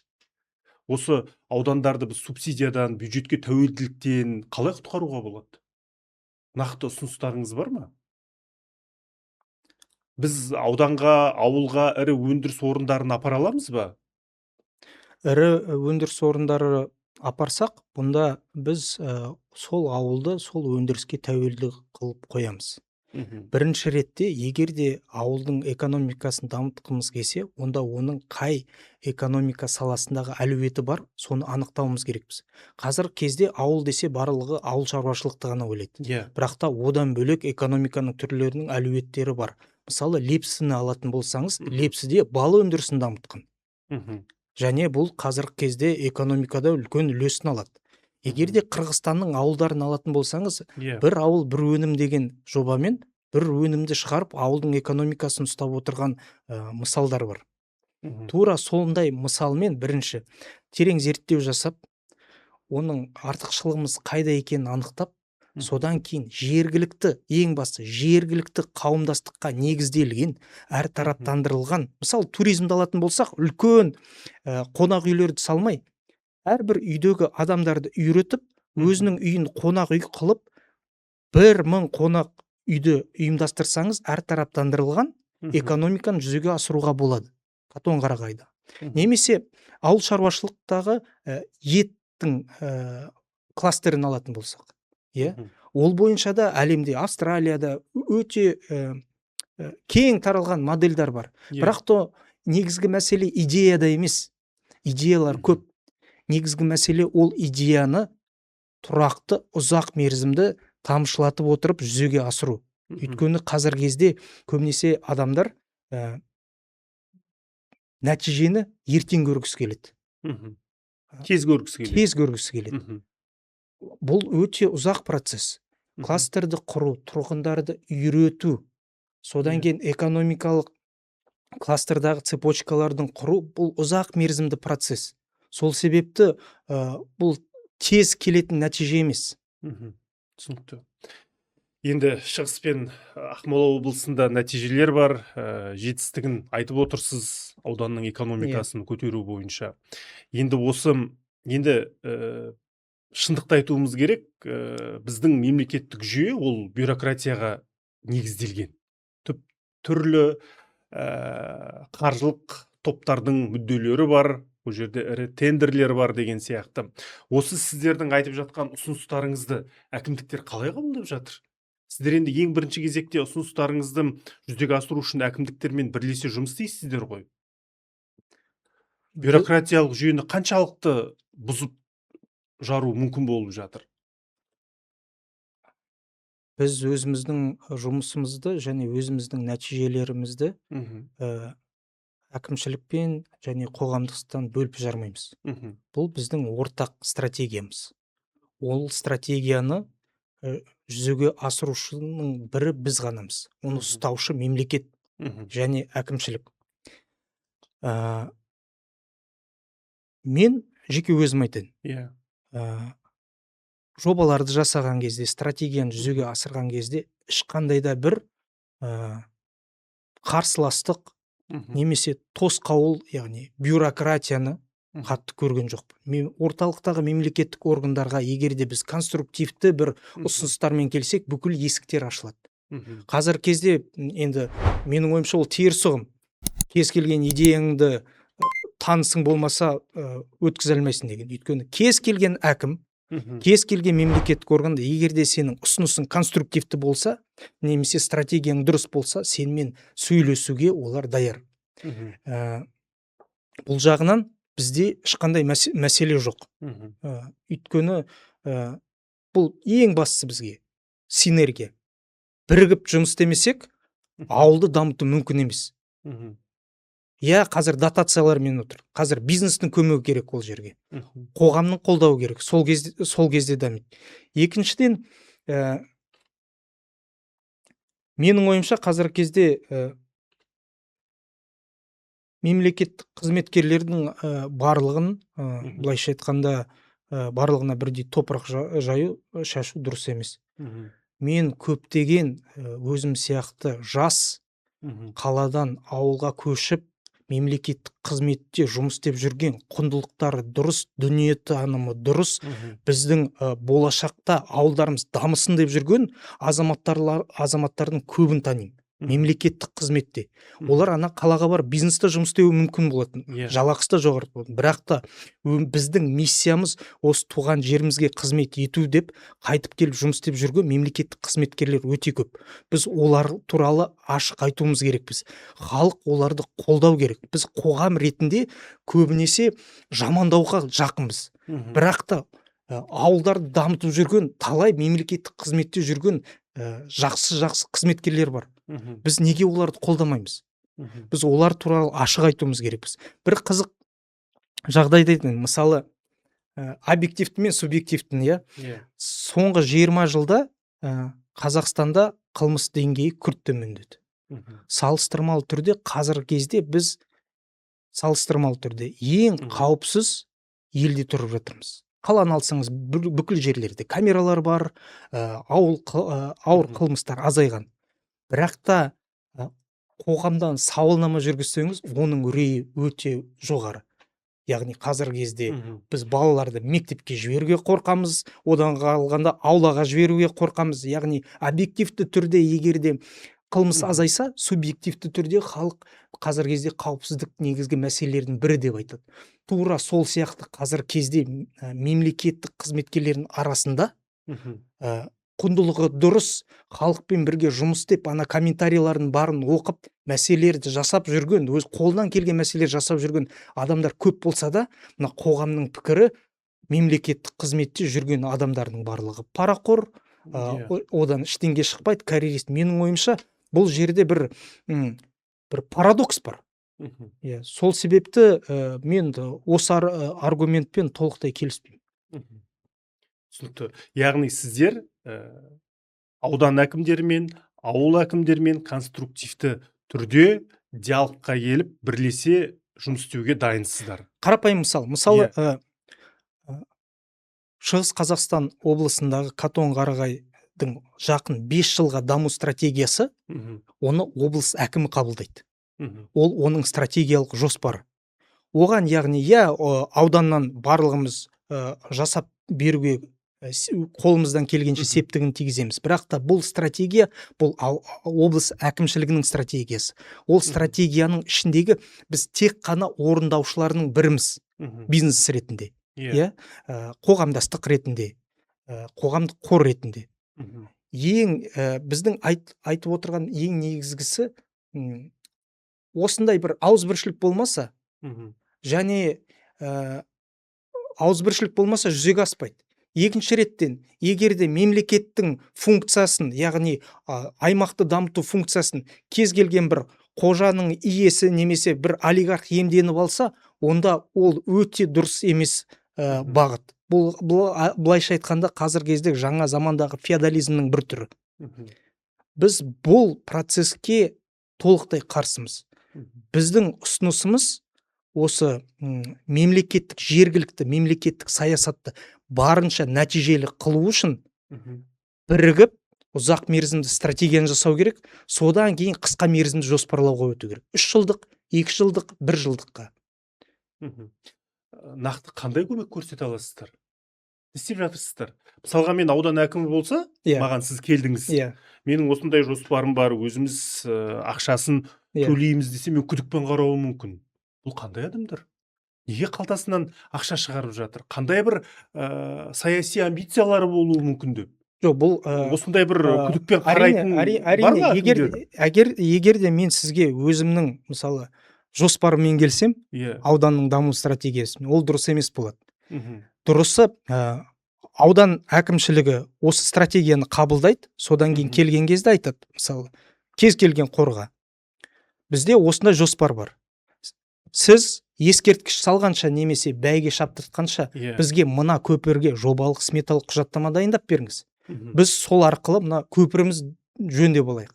Осы аудандарды біз субсидиядан, бюджетке тәуелділіктен қалай құтқаруға болады? Нақты ұсыныстарыңыз бар ма? Біз ауданға, ауылға ірі өндіріс орындарын апара аламыз ба? Ірі өндіріс орындары апарсақ, бұнда біз сол ауылды, сол өндіріске тәуелді қылып қоямыз. Бірінші ретте, егер де ауылдың экономикасын дамытқымыз келсе, онда оның қай экономика саласындағы әлеуеті бар, соны анықтауымыз керекпіз. Қазір кезде ауыл десе барлығы ауыл шаруашылықты ғана ойлайды. Бірақ та одан бөлек экономиканың түрлерінің әлеуеттері бар. Мысалы, Лепсіні алатын болсаңыз, Лепсіде бал өндірісін дамытқан. Және бұл қазіргі кезде экономикада үлкен үлесін алады. Егер де Қырғызстанның ауылдарын алатын болсаңыз, бір ауыл бір өнім деген жобамен бір өнімді шығарып, ауылдың экономикасын ұстап отырған мысалдар бар. Тура сондай мысалмен бірінші терең зерттеу жасап, оның артықшылығымыз қайда екенін анықтап, содан кейін ең басты жергілікті қауымдастыққа негізделген, әртараптандырылған, мысалы туризмді алатын болсақ, үлкен қонақ үйлерді салмай, әрбір үйдегі адамдарды үйретіп, өзінің үйін қонақ үй қылып, 1000 қонақ үйді ұйымдастырсаңыз, әртараптандырылған экономиканы жүзеге асыруға болады. Қатонқарағайда. Немесе ауыл шаруашылықтағы еттің кластерін алатын болсақ. Ол бойынша да әлемде, Австралияда өте кең таралған модельдар бар. Бірақ та негізгі мәселе идеяда емес. Идеялар көп. Негізгі мәселе ол идеяны тұрақты, ұзақ мерзімді тамшылатып отырып жүзеге асыру. Өйткені қазір кезде көбінесе адамдар нәтижені ертең көргісі келеді. Тез көргісі келеді. Бұл өте ұзақ процесс. Кластерді құру, тұрғындарды үйрету, содан кейін экономикалық кластердағы цепочкалардың құру, бұл ұзақ мерзімді процесс. Сол себепті бұл тез келетін нәтиже емес. Түсінікті. Енді Шығыс пен Ақмола облысында нәтижелер бар, жетістігін айтып отырсыз ауданның Иә. экономикасын көтеру бойынша. Енді шындықты айтуымыз керек, біздің мемлекеттік жүйе ол бюрократияға негізделген. Түрлі қаржылық топтардың мүдделері бар, бұл жерде ірі тендерлер бар деген сияқты. Осы сіздердің айтып жатқан ұсыныстарыңызды әкімдіктер қалай қабылдап жатыр? Сіздер енді ең бірінші кезекте ұсыныстарыңызды жүзеге асыру үшін әкімдіктермен бірлесе жұмыс істейсіздер ғой. Бюрократиялық жүйені қаншалықты бұзып жару мүмкін болып жатыр? Біз өзіміздің жұмысымызды және өзіміздің нәтижелерімізді әкімшілікпен және қоғамдықтан бөліп жармаймыз. Бұл біздің ортақ стратегиямыз. Ол стратегияны жүзеге асырушының бірі біз ғанамыз. Оны ұстаушы мемлекет және әкімшілік. Мен жеке өзім айтайын. Иә. Жобаларды жасаған кезде, стратегияны жүзеге асырған кезде ешқандай да бір қарсыластық немесе тосқауыл, яғни бюрократияны қатты көрген жоқпын. Мен орталықтағы мемлекеттік органдарға егер де біз конструктивті бір ұсыныстармен келсек, бүкіл есіктер ашылады. Қазір кезде енді менің ойымша ол теріс ұғым. Кез келген идеяңды танысың болмаса өткізе алмайсың деген. Өйткені кез келген әкім, кез келген мемлекеттік органда егер де сенің ұсынысың конструктивті болса, немесе стратегияң дұрыс болса, сенімен сөйлесуге олар даяр. Бұл жағынан бізде ешқандай мәселе жоқ. Өйткені бұл ең бастысы бізге синергия. Бірігіп жұмыс істемесек, ауылды дамыту мүмкін емес. Иә, қазір дотациялармен отыр. Қазір бизнестің көмегі керек ол жерге. Қоғамның қолдауы керек. Сол кезде дамиды. Екіншіден, менің ойымша қазір кезде мемлекеттік қызметкерлердің барлығын, былайша айтқанда, барлығына бірдей топырақ шашу дұрыс емес. Мен көптеген өзім сияқты жас қаладан ауылға көшіп, мемлекеттік қызметте жұмыс істеп жүрген, құндылықтары дұрыс, дүниетанымы дұрыс, біздің болашақта ауылдарымыз дамысын деп жүрген азаматтардың көбін танимын. Мемлекеттік қызметте. Олар ана қалаға барып бизнесте жұмыс істеуі мүмкін болатын. Жалақысы да жоғары болатын. Бірақ та біздің миссиямыз осы туған жерімізге қызмет ету деп қайтып келіп жұмыс істеп жүрген мемлекеттік қызметкерлер өте көп. Біз олар туралы ашық айтуымыз керекпіз. Халық оларды қолдау керек. Біз қоғам ретінде көбінесе жамандауға жақынбыз. Бірақ та ауылдарды дамытып жүрген, талай мемлекеттік қызметте жүрген жақсы қызметкерлер бар. Біз неге оларды қолдамаймыз? Біз олар туралы ашық айтуымыз керекпіз. Бір қызық жағдайды айтайын. Мысалы, объективті мен субъективтіні, соңғы 20 жылда Қазақстанда қылмыс деңгейі күрт төмендеді. Салыстырмалы түрде қазіргі кезде біз салыстырмалы түрде ең қауіпсіз елде тұрып жатырмыз. Қаланы алсаңыз, бүкіл жерлерде камералар бар, ауыр қылмыстар азайған. Бірақ та қоғамдан сауалнама жүргізсеңіз, оның үрейі өте жоғары. Яғни қазіргі кезде біз балаларды мектепке жіберуге қорқамыз, одан қалғанда аулаға жіберуге қорқамыз. Яғни объективті түрде егер де қылмыс азайса, субъективті түрде халық қазіргі кезде қауіпсіздік негізгі мәселелердің бірі деп айтады. Тура сол сияқты қазір кезде мемлекеттік қызметкерлердің арасында құндылығы дұрыс, халықпен бірге жұмыс істеп, ана комментарийлардың барын оқып, мәселелерді жасап жүрген, өз қолынан келген мәселелер жасап жүрген адамдар көп болса да, мына қоғамның пікірі мемлекеттік қызметте жүрген адамдардың барлығы парақор, одан іштенге шықпайды, карьерист. Менің ойымша, бұл жерде бір парадокс бар. Сол себепті мен осы аргументпен толықтай келіспеймін. Түсінікті. Яғни сіздер аудан әкімдерімен, ауыл әкімдерімен конструктивті түрде диалогқа келіп, бірлесе жұмыс істеуге дайынсыздар. Қарапайым мысалы, Шығыс Қазақстан облысындағы Қатон-Қарағай қазақстандың жақын 5 жылға даму стратегиясы, Мгм. оны облыс әкімі қабылдайды. Мгм. Ол оның стратегиялық жоспары. Оған яғни ауданнан барлығымыз жасап беруге қолымыздан келгенше Мгм. септігін тигіземіз. Бірақ та бұл стратегия, бұл облыс әкімшілігінің стратегиясы. Ол стратегияның ішіндегі біз тек қана орындаушыларының біріміз, Мгм. бизнес ретінде, Иә. қоғамдастық ретінде, қоғамдық қор ретінде. Мгм. Біздің айтып отырған ең негізгісі, осындай бір ауызбіршілік болмаса, Мгм. және ауызбіршілік болмаса жүзеге аспайды. Екінші реттен, егер де мемлекеттің функциясын, яғни аймақты дамыту функциясын кез келген бір қожаның иесі немесе бір олигарх иемденіп алса, онда ол өте дұрыс емес бағыт. Бұлайша айтқанда қазіргі кезде жаңа замандағы феодализмнің бір түрі. Мгм. Біз бұл процеске толықтай қарсымыз. Мгм. Біздің ұсынысымыз осы мемлекеттік, жергілікті мемлекеттік саясатты барынша нәтижелі қылу үшін Мгм. бірігіп ұзақ мерзімді стратегияны жасау керек, содан кейін қысқа мерзімді жоспарлауға өту керек. 3 жылдық, 2 жылдық, 1 жылдыққа. Мгм. Нақты қандай көмек көрсете аласыздар? Не істеп жатырсыздар? Мысалға мен аудан әкімі болса, Иә. маған сіз келдіңіз. Иә. Менің осындай жоспарым бар, өзіміз ақшасын Иә. төлейміз десе, мен күдікпен қарауым мүмкін. Бұл қандай адамдар? Неге қалтасынан ақша шығарып жатыр? Қандай бір саяси амбициялары болуы мүмкін деп? Жоқ, бұл осындай бір күдікпен қарайтын бар әрине, ма әкімдер? егер де мен сізге өзімнің мысалы жоспарыммен келсем, Иә. ауданның даму стратегиясымен, ол дұрыс емес болады. Мгм. Дұрысы, аудан әкімшілігі осы стратегияны қабылдайды, содан кейін Мгм. келген кезде айтады, мысалы, кез келген қорға бізде осындай жоспар бар. Сіз ескерткіш салғанша немесе бәйге шаптыртқанша Иә. бізге мына көпірге жобалық сметалық құжаттама дайындап беріңіз. Мгм. Біз сол арқылы мына көпіріміз жөндеп алайық.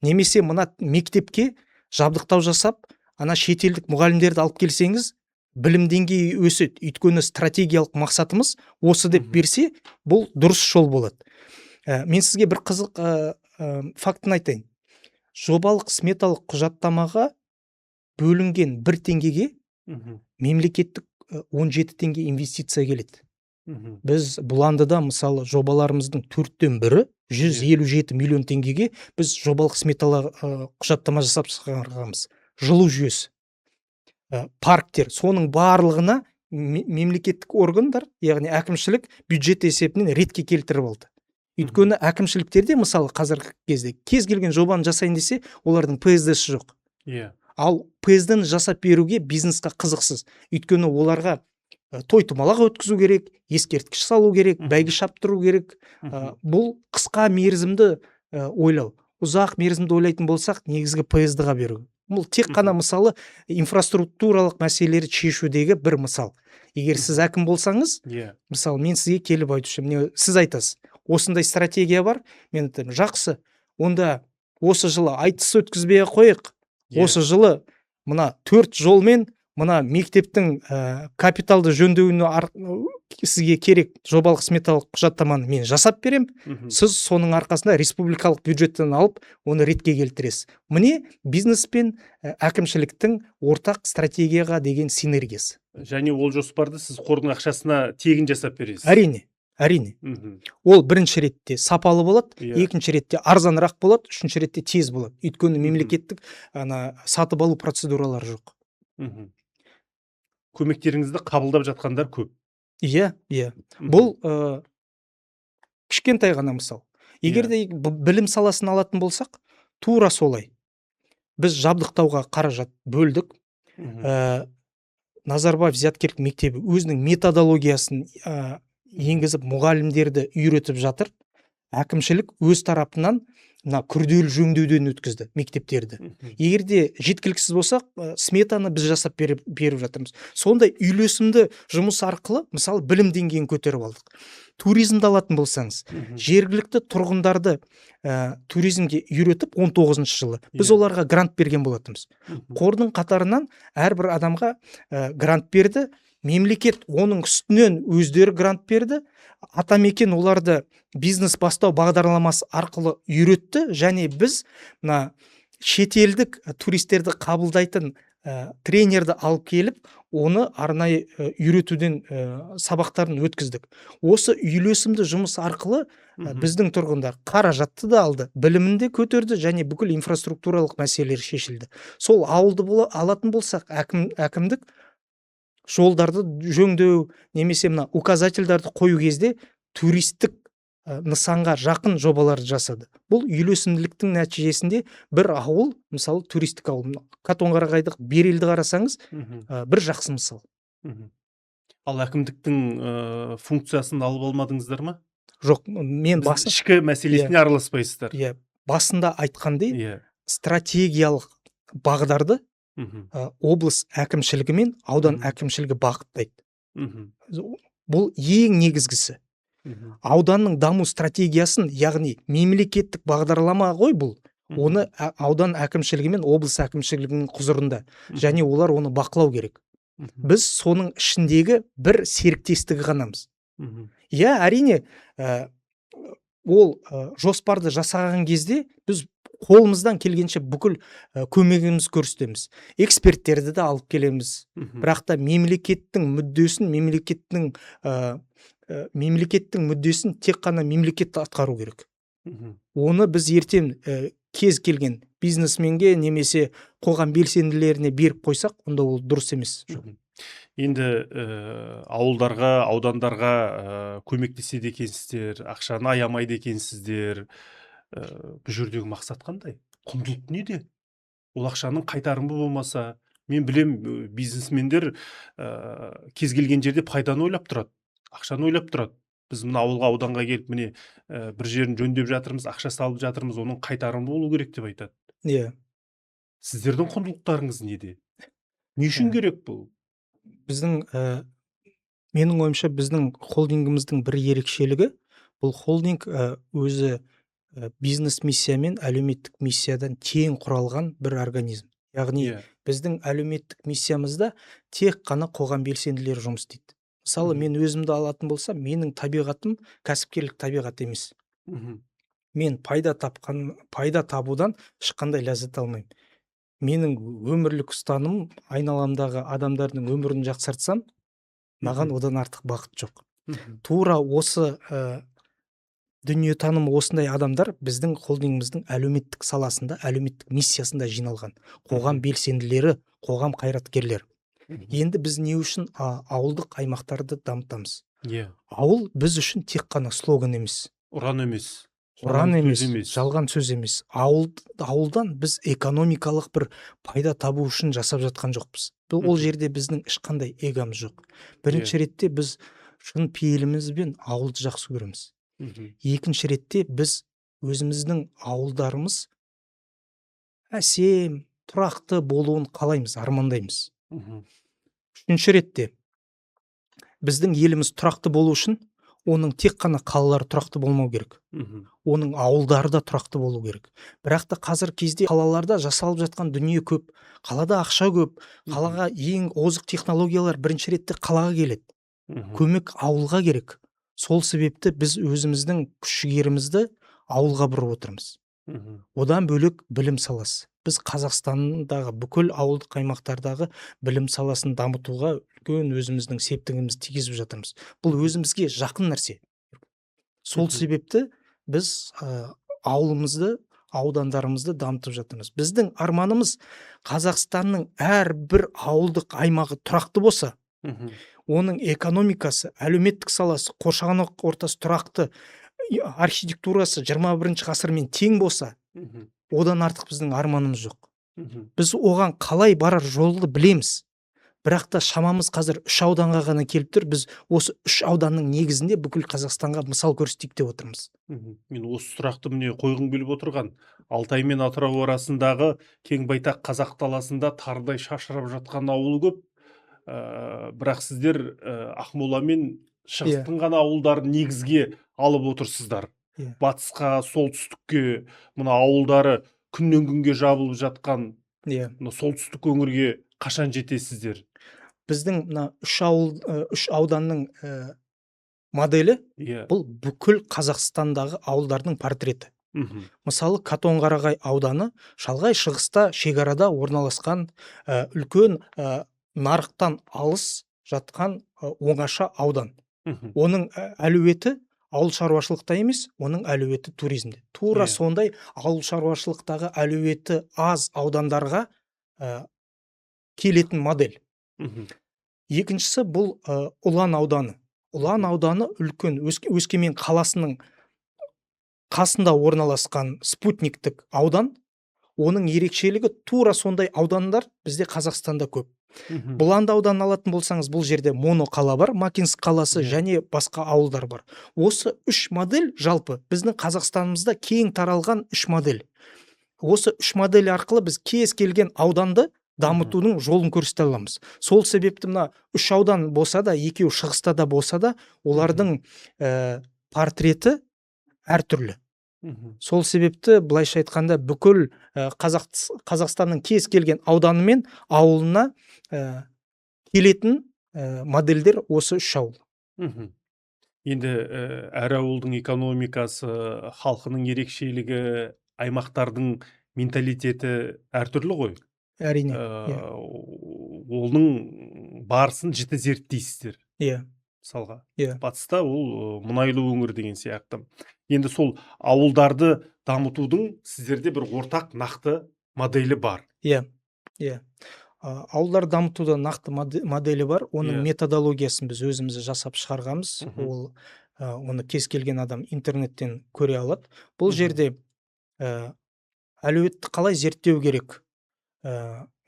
Немесе мына мектепке жабдықтау жасап, ана шетелдік мұғалімдерді алып келсеңіз, білім деңгейі өседі. Өйткені стратегиялық мақсатымыз осы деп Мгм. берсе, бұл дұрыс жол болады. Мен сізге бір қызық фактын айтайын. Жобалық сметалық құжаттамаға бөлінген 1 теңгеге Мгм. мемлекеттік 17 теңге инвестиция келеді. Мгм. Біз Бұландыда мысалы жобаларымыздың 4-тен 1-і 157 миллион теңгеге біз жобалық сметалық құжаттама жасап шығарғанбыз. Жылу жүйесі, парктер, соның барлығына мемлекеттік органдар, яғни әкімшілік бюджет есебінен ретке келтіріп алды. Өйткені әкімшіліктерде мысалы қазіргі кезде кез келген жобаны жасайын десе, олардың ПСД-сі жоқ. Иә. Ал ПСД-ні жасап беруге бизнесқа қызықсыз. Өйткені оларға той томалақ өткізу керек, ескерткіш салу керек, бәйге шаптыру керек. Бұл қысқа мерзімді ойлау. Ұзақ мерзімді ойлайтын болсақ, негізгі ПСД-ға беру. Бұл тек қана мысалы инфраструктуралық мәселелерді шешудегі бір мысал. Егер сіз әкім болсаңыз, мысалы мен сізге келіп айтушым, сіз айтасыз, осындай стратегия бар, мен айтамын, жақсы, онда осы жылы айтыс өткізбей қойық. Осы жылы мына 4 жолмен мына мектептің капиталды жөндеуіне сізге керек жобалық сметалық құжаттаманы мен жасап берем. Сіз соның арқасында республикалық бюджеттен алып, оны ретке келтіресіз. Міне бизнес пен әкімшіліктің ортақ стратегияға деген синергиясы. Және ол жоспарды сіз қордың ақшасына тегін жасап бересіз. Әрине. Ол бірінші ретте сапалы болады, екінші ретте арзанырақ болады, үшінші ретте тез болады. Өйткені мемлекеттік сатып алу процедуралары жоқ. Көмектеріңізді қабылдап жатқандар көп. Иә. Бұл кішкентай ғана мысал. Егер де білім саласын алатын болсақ, тура солай. Біз жабдықтауға қаражат бөлдік. Назарбаев зияткерлік мектебі өзінің методологиясын енгізіп, мұғалімдерді үйретіп жатыр. Әкімшілік өз тарапынан күрделі жөндеуден өткізді мектептерді. Егер де жеткіліксіз болсақ, сметаны біз жасап беріп жатырмыз. Сондай үйлесімді жұмыс арқылы, мысалы, білім деңгейін көтеріп алдық. Туризмді алатын болсаңыз, жергілікті тұрғындарды туризмге үйретіп 19-шы жылы біз оларға грант берген болатынбыз. Қордың қатарынан әрбір адамға грант берді. мемлекет оның үстінен өздері грант берді. Атамекен оларды бизнес бастау бағдарламасы арқылы үйретті, және біз мына шетелдік туристерді қабылдайтын тренерді алып келіп, оны арнайы үйретуден сабақтарын өткіздік. Осы үйлесімді жұмыс арқылы біздің тұрғындар қаражатты да алды, білімін де көтерді, және бүкіл инфраструктуралық мәселелер шешілді. Сол ауылды алатын болсақ, әкімдік жолдарды жөндеу немесе мына указательдарды қою кезде туристік нысанға жақын жобаларды жасады. Бұл үйлесімділіктің нәтижесінде бір ауыл, мысалы туристік ауыл, Қатонқарағайдық Берелді қарасаңыз, бір жақсы мысал. Ал әкімдіктің функциясын алып алмадыңыздар ма? Жоқ, мен ішкі мәселесіне араласпайсыздар. Басында айтқандай, стратегиялық бағдарды облыс әкімшілігі мен аудан әкімшілігі бағыттайды. Бұл ең негізгісі. Ауданның даму стратегиясын, яғни мемлекеттік бағдарлама ғой бұл. Оны аудан әкімшілігі мен облыс әкімшілігінің құзырында, және олар оны бақылау керек. Біз соның ішіндегі бір серіктестігі ғанамыз. Әрине, ол жоспарды жасаған кезде біз қолымыздан келгенше бүкіл көмегіміз көрсетеміз. Эксперттерді де алып келеміз. Бірақ та мемлекеттің мүддесін тек қана мемлекет атқару керек. Оны біз ертең кез келген бизнесменге немесе қоғам белсенділеріне беріп қойсақ, онда ол дұрыс емес. Енді ауылдарға, аудандарға көмектеседі екенсіздер, ақшаны аямайды екенсіздер. Бұл жердегі мақсат қандай? Құндылық неде? Ол ақшаның қайтарымы болмаса, мен білем, бизнесмендер кез келген жерде пайданы ойлап тұрады, ақшаны ойлап тұрады. Біз мына ауылға, ауданға келіп, міне бір жерін жөндеп жатырмыз, ақша салып жатырмыз, оның қайтарымы болу керек деп айтады. Сіздердің құндылықтарыңыз неде? Не үшін керек бұл? Менің ойымша, біздің холдингіміздің бір ерекшелігі, бұл холдинг өзі бизнес миссия мен әлеуметтік миссиядан тең құралған бір организм. Яғни біздің әлеуметтік миссиямызда тек қана қоғам белсенділері жұмыс істейді. Мысалы, мен өзімді алатын болсам, менің табиғатым кәсіпкерлік табиғат емес. Мен пайда табудан ешқандай ләззат алмаймын. Менің өмірлік ұстаным, айналамдағы адамдардың өмірін жақсартсам, маған одан артық бақыт жоқ. Тура осы дүниетанымы осындай адамдар біздің холдингіміздің әлеуметтік саласында, әлеуметтік миссиясында жиналған. Қоғам белсенділері, қоғам қайраткерлері. Енді біз не үшін ауылдық аймақтарды дамытамыз? Ауыл біз үшін тек қана слоган емес. Ұран емес, жалған сөз емес. Ауылдан біз экономикалық бір пайда табу үшін жасап жатқан жоқпыз. Ол жерде біздің ешқандай эгомыз жоқ. Бірінші ретте біз шын пейілімізбен ауылды жақсы көреміз. Екінші ретте біз өзіміздің ауылдарымыз әсем, тұрақты болуын қалаймыз, армандаймыз. Үшінші ретте біздің еліміз тұрақты болу үшін оның тек қана қалалары тұрақты болмау керек. Оның ауылдары да тұрақты болу керек. Бірақ та қазір кезде қалаларда жасалып жатқан дүние көп. Қалада ақша көп. Қалаға ең озық технологиялар бірінші ретте қалаға келеді. Көмек ауылға керек. Сол себепті біз өзіміздің күш-жігерімізді ауылға бұрып отырмыз. Одан бөлек білім саласы. Біз Қазақстандағы бүкіл ауылдық аймақтардағы білім саласын дамытуға үлкен өзіміздің септігімізді тигізіп жатырмыз. Бұл өзімізге жақын нәрсе. Сол себепті біз ауылымызды, аудандарымызды дамытып жатырмыз. Біздің арманымыз Қазақстанның әрбір ауылдық аймағы тұрақты болса, оның экономикасы, әлеуметтік саласы, қоршаған ортасы тұрақты, архитектурасы 21 ғасырмен тең болса, одан артық біздің арманымыз жоқ. Біз оған қалай барар жолды білеміз. Бірақ та шамамыз қазір 3 ауданға ғана келіп тұр. Біз осы 3 ауданның негізінде бүкіл Қазақстанға мысал көрсетейік деп отырмыз. Мен осы сұрақты міне қойғым келіп отырған. Алтай мен Атырау арасындағы кең байтақ қазақ даласында тарыдай шашырап жатқан ауыл көп. Бірақ сіздер Ақмола мен шығыстың ғана ауылдарын негізге алып отырсыздар. Батысқа, солтүстікке, мына ауылдары күннен күнге жабылып жатқан солтүстік өңірге қашан жетесіздер? біздің мына үш ауданның моделі иә. бұл бүкіл Қазақстандағы ауылдардың портреті. Мгм. Мысалы, Қатонқарағай ауданы шалғай шығыста шекарада орналасқан үлкен нарықтан алыс жатқан оңаша аудан. Мгм. Оның әлеуеті ауыл шаруашылықта емес, оның әлеуеті туризмде. Тура Иә. сондай ауыл шаруашылықтағы әлеуеті аз аудандарға келетін модель. Мгм. Екіншісі бұл Ұлан ауданы. Ұлан ауданы үлкен Өскемен қаласының қасында орналасқан спутниктік аудан. Оның ерекшелігі тура сондай аудандар бізде Қазақстанда көп. Мгм. Бұланды ауданын алатын болсаңыз, бұл жерде моноқала бар, Макинск қаласы Иә. және басқа ауылдар бар. Осы үш модель жалпы біздің Қазақстанымызда кең таралған үш модель. Осы үш модель арқылы біз кез келген ауданды дамытудың жолын көрсете аламыз. Сол себепті мына үш аудан болса да, екеу шығыста да болса да, олардың портреті әртүрлі. Мгм. Сол себепті былайша айтқанда бүкіл Қазақстанның кез келген ауданы мен ауылына келетін модельдер осы үш ауыл. Мгм. Енді әр ауылдың экономикасы, халқының ерекшелігі, аймақтардың менталитеті әртүрлі ғой. Әрине. Оның барысын жіті зерттейсіздер. Иә. Мысалға, Иә. батыста ол мұнайлы өңір деген сияқты. Енді сол ауылдарды дамытудың сіздерде бір ортақ нақты моделі бар. Иә. Иә. Ауылдар дамытуда нақты моделі бар. Оның Иә. методологиясын біз өзіміз жасап шығарғанбыз. Мгм. Оны кез келген адам интернеттен көре алады. Бұл Мгм. жерде әлеуетті қалай зерттеу керек?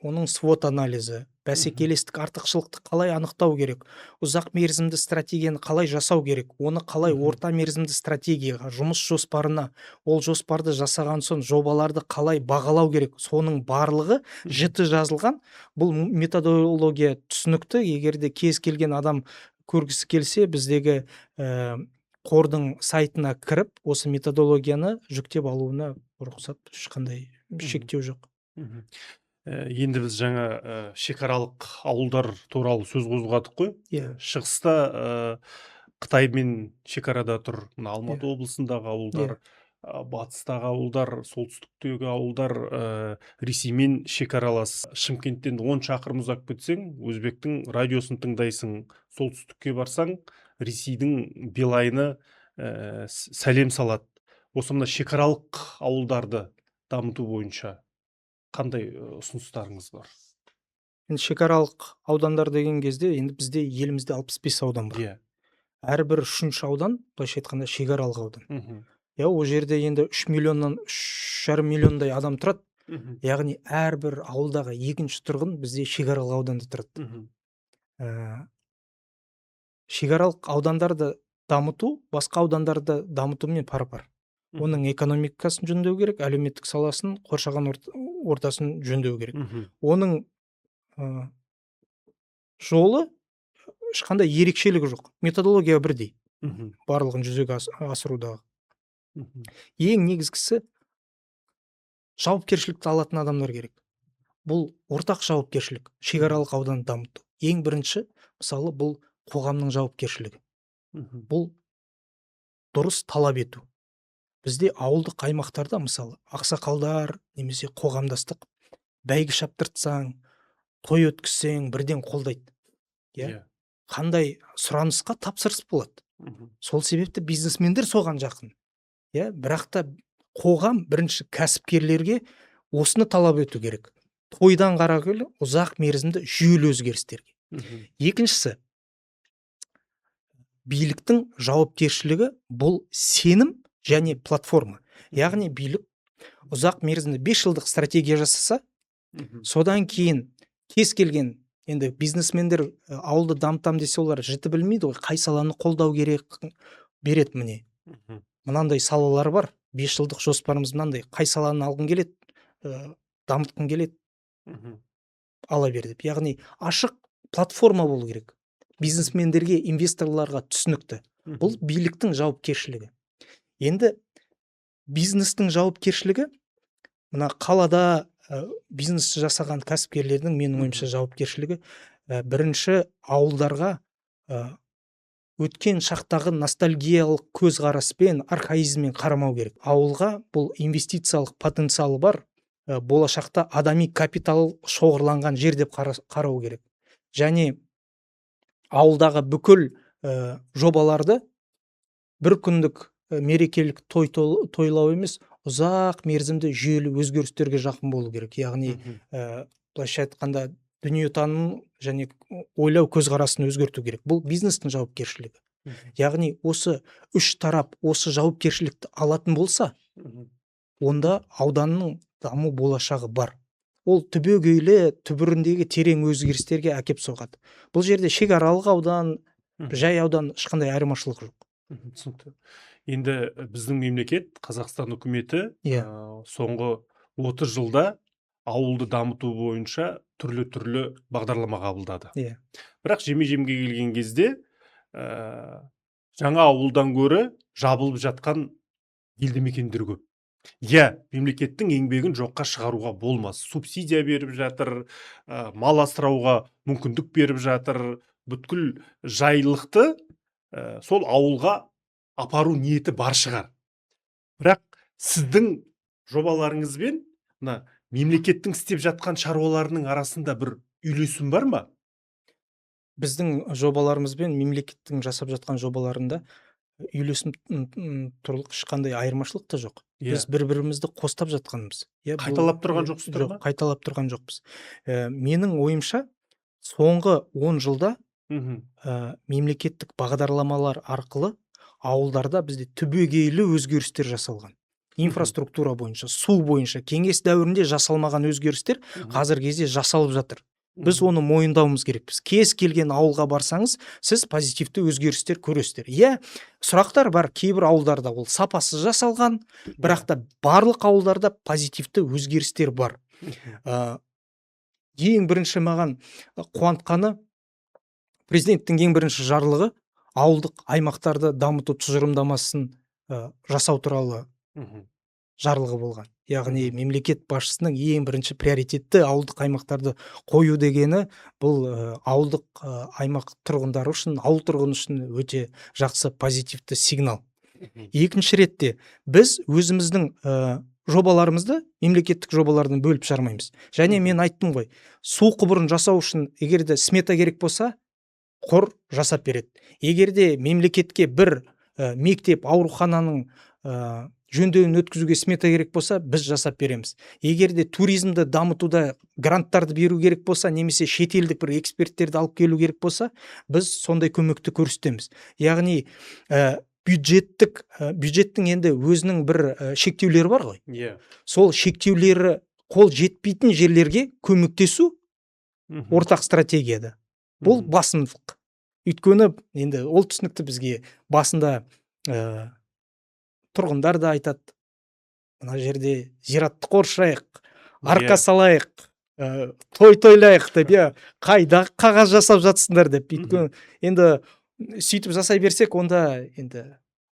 Оның свот анализі, бәсекелестік, артықшылықты қалай анықтау керек? Ұзақ мерзімді стратегияны қалай жасау керек? Оны қалай Мгм. орта мерзімді стратегияға, жұмыс жоспарына, ол жоспарды жасаған соң жобаларды қалай бағалау керек? Соның барлығы жіті жазылған. Бұл методология түсінікті. Егер де кез келген адам көргісі келсе, біздегі қордың сайтына кіріп, осы методологияны жүктеп алуына рұқсат, ешқандай шектеу жоқ. Мгм. Енді біз жаңа шекаралық ауылдар туралы сөз қозғадық қой. Иә. Шығыста Қытаймен шекарада тұр. Мына Алматы облысындағы ауылдар, батыстағы ауылдар, солтүстіктегі ауылдар Ресеймен шекаралас. Шымкенттен 10 шақырым ұзап кетсең, өзбектің радиосын тыңдайсың. Солтүстікке барсаң, Ресейдің Билайны сәлем салады. Осы мына шекаралық ауылдарды дамыту бойынша қандай ұсыныстарыңыз бар? Енді шекаралық аудандар деген кезде, енді бізде елімізде 65 аудан бар. Иә. Әрбір үшінші аудан, былайша айтқанда, шекаралық аудан. Мгм. Ол жерде енді 3 миллионнан 3,5 миллиондай адам тұрады. Мгм. Яғни әрбір ауылдағы екінші тұрғын бізде шекаралық ауданда тұрады. Мгм. Шекаралық аудандарды дамыту басқа аудандарды дамытумен пара-пар. Оның экономикасын жөндеу керек, әлеуметтік саласын, қоршаған ортасын жөндеу керек. Мгм. Оның жолы ешқандай ерекшелігі жоқ. Методология бірдей. Мгм. Барлығын жүзеге асырудағы. Мгм. Ең негізгісі жауапкершілікті алатын адамдар керек. Бұл ортақ жауапкершілік, шекаралық ауданды дамыту. Ең бірінші, мысалы, бұл қоғамның жауапкершілігі. Мгм. Бұл дұрыс талап ету. Бізде ауылдық аймақтарда, мысалы, ақсақалдар немесе қоғамдастық бәйгі шаптыртсаң, той өткізсең, бірден қолдайды. Иә. Қандай сұранысқа тапсырыс болады. Мгм. Сол себепті бизнесмендер соған жақын. Бірақ та қоғам бірінші кәсіпкерлерге осыны талап ету керек. Тойдан қарағанда ұзақ мерзімді жүйелі өзгерістерге. Мгм. Екіншісі, биліктің жауапкершілігі бұл сенім және платформа. Яғни билік ұзақ мерзімді 5 жылдық стратегия жасаса, Мгм. содан кейін кез келген енді бизнесмендер ауылды дамытам десе, олар жіті білмейді ғой, қай саланы қолдау керек, береді міне. Мгм. Мынандай салалар бар, 5 жылдық жоспарымыз мынандай, қай саланы алғың келеді, дамытқың келеді, Мгм. ала бер деп. Яғни ашық платформа болу керек. Бизнесмендерге, инвесторларға түсінікті. Бұл биліктің жауапкершілігі. Енді бизнестің жауапкершілігі, мына қалада бизнес жасаған кәсіпкерлердің менің ойымша жауапкершілігі, бірінші ауылдарға өткен шақтағы ностальгиялық көзқараспен архаизммен қарамау керек. Ауылға бұл инвестициялық потенциалы бар, болашақта адами капитал шоғырланған жер деп қарау керек. Және ауылдағы бүкіл жобаларды бір күндік мерекелік тойлау емес, ұзақ мерзімді жүйелі өзгерістерге жақын болу керек. Яғни былайша айтқанда дүниетаным және ойлау көзқарасын өзгерту керек. Бұл бизнестің жауапкершілігі. Яғни осы үш тарап осы жауапкершілікті алатын болса, онда ауданның даму болашағы бар. Ол түбегейлі түбіріндегі терең өзгерістерге әкеп соғады. Бұл жерде шекаралық аудан, жай аудан ешқандай айырмашылық жоқ. Түсінікті. Енді біздің мемлекет, Қазақстан үкіметі соңғы 30 жылда ауылды дамыту бойынша түрлі бағдарлама қабылдады. Бірақ жеме-жемге келген кезде жаңа ауылдан гөрі жабылып жатқан елді мекендер көп. Мемлекеттің еңбегін жоққа шығаруға болмас. Субсидия беріп жатыр, мал асырауға мүмкіндік беріп жатыр. Бүткіл жайлықты сол ауылға апару ниеті бар шығар. Бірақ сіздің жобаларыңызбен мемлекеттің істеп жатқан шаруаларының арасында бір үйлесім бар ма? Біздің жобаларымызбен мемлекеттің жасап жатқан жобаларында үйлесім тұрлық ешқандай айырмашылық та жоқ. Біз бір-бірімізді қостап жатқанбыз. Қайталап тұрған жоқсыздар ма? Қайталап тұрған жоқпыз. Менің ойымша, соңғы 10 жылда мемлекеттік бағдарламалар арқылы ауылдарда бізде түбегейлі өзгерістер жасалған. Инфраструктура бойынша, су бойынша кеңес дәуірінде жасалмаған өзгерістер қазіргі кезде жасалып жатыр. Біз оны мойындауымыз керекпіз. Кез келген ауылға барсаңыз, сіз позитивті өзгерістер көресіздер. Сұрақтар бар, кейбір ауылдарда ол сапасыз жасалған, бірақ та барлық ауылдарда позитивті өзгерістер бар. Ең бірінші маған қуантқаны, президенттің ең бірінші жарлығы ауылдық аймақтарды дамыту тұжырымдамасын жасау туралы жарлығы болған. Яғни мемлекет басшысының ең бірінші приоритетті ауылдық аймақтарды қою дегені, бұл ауылдық аймақ тұрғындары үшін, ауыл тұрғыны үшін өте жақсы позитивті сигнал. Екінші ретте, біз өзіміздің жобаларымызды мемлекеттік жобалардан бөліп жармаймыз. Және мен айттым ғой, су құбырын жасау үшін егерде смета керек болса, қор жасап береді. Егерде мемлекетке бір мектеп, аурухананың жөндеуін өткізуге смета керек болса, біз жасап береміз. Егерде туризмді дамытуда гранттарды беру керек болса, немесе шетелдік бір эксперттерді алып келу керек болса, біз сондай көмекті көрсетеміз. Яғни бюджеттің енді өзінің бір шектеулері бар ғой. Сол шектеулері қол жетпейтін жерлерге көмектесу ортақ стратегияда. Бұл басымдылық. Өйткені енді ол түсінікті, бізге басында тұрғындар да айтады, мына жерде зиратты қоршайық, арқа салайық, тойлайық деп, қайда қағаз жасап жатсыңдар деп. Өйткені енді сөйтіп жасай берсек, онда енді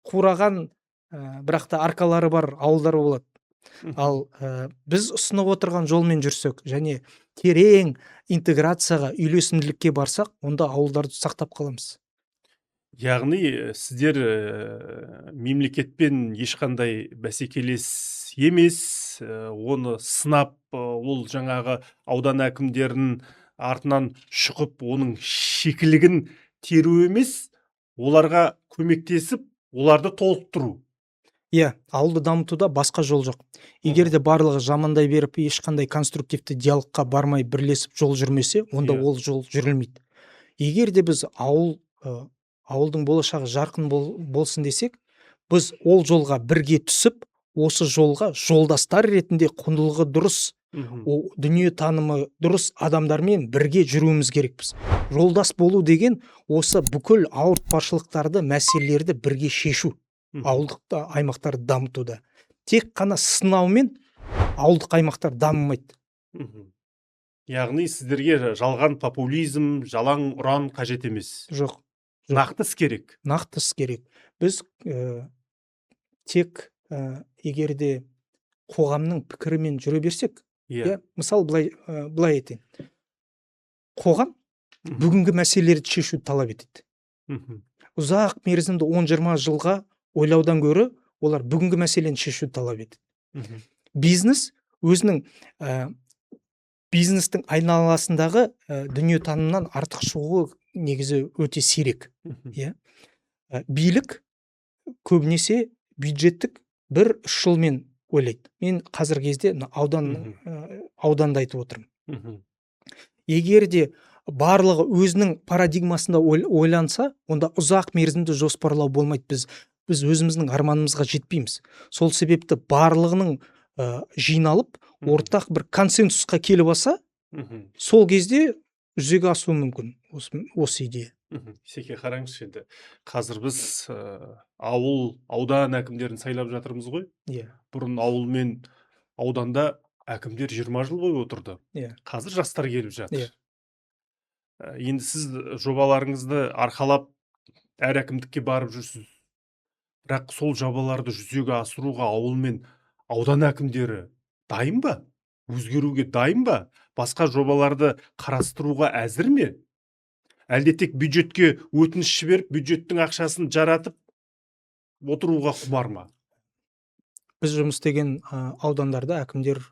қураған, бірақ та арқалары бар ауылдар болады. Ал біз ұсынып отырған жолмен жүрсек, және терең интеграцияға, үйлесімділікке барсақ, онда ауылдарды сақтап қаламыз. Яғни сіздер мемлекетпен ешқандай бәсекелес емес, оны сынап, ол жаңағы аудан әкімдерінің артынан шұқып, оның шикілігін теру емес, оларға көмектесіп, оларды толықтыру. Ауылды дамытуда басқа жол жоқ. Егерде барлығы жамандай беріп, ешқандай конструктивті диалогқа бармай бірлесіп жол жүрмесе, онда ол жол жүрілмейді. Егерде біз ауылдың болашағы жарқын болсын десек, біз ол жолға бірге түсіп, осы жолға жолдастар ретінде құндылығы дұрыс, дүние танымы дұрыс адамдармен бірге жүруіміз керекпіз. Жолдас болу деген осы бүкіл ауыртпашылықтарды, мәселелерді бірге шешу. Ауылдық аймақтарды дамытуда. Тек қана сынаумен ауылдық аймақтар дамымайды. Яғни сіздерге жалған популизм, жалаң ұран қажет емес. Жоқ. Нақты іс керек. Нақты іс керек. Біз тек егерде қоғамның пікірімен жүре берсек, мысалы былай айтайын. Қоғам бүгінгі мәселелерді шешуді талап етеді. Ұзақ мерзімді 10-20 жылға ойлаудан гөрі олар бүгінгі мәселені шешуді талап етеді. Бизнес өзінің бизнестің айналасындағы дүниетанымнан артық шығуы негізі өте сирек. Билік көбінесе бюджеттік 1-3 жылмен ойлайды. Мен қазіргі кезде ауданда айтып отырмын. Егер де барлығы өзінің парадигмасында ойланса, онда ұзақ мерзімді жоспарлау болмайды. Біз өзіміздің арманымызға жетпейміз. Сол себепті барлығының жиналып, ортақ бір консенсусқа келіп алса, сол кезде жүзеге асуы мүмкін осы идея. Секе қараңызшы, енді қазір біз аудан әкімдерін сайлап жатырмыз ғой. Бұрын ауыл мен ауданда әкімдер 20 жыл бойы отырды. Қазір жастар келіп жатыр. Енді сіз жобаларыңызды арқалап әр әкімдікке барып жүрсіз. Бірақ сол жобаларды жүзеге асыруға ауыл мен аудан әкімдері дайын ба? Өзгеруге дайын ба? Басқа жобаларды қарастыруға әзір ме? Әлде тек бюджетке өтініш жіберіп, бюджеттің ақшасын жаратып отыруға құмар ма? Біз жұмыс істеген аудандарда әкімдер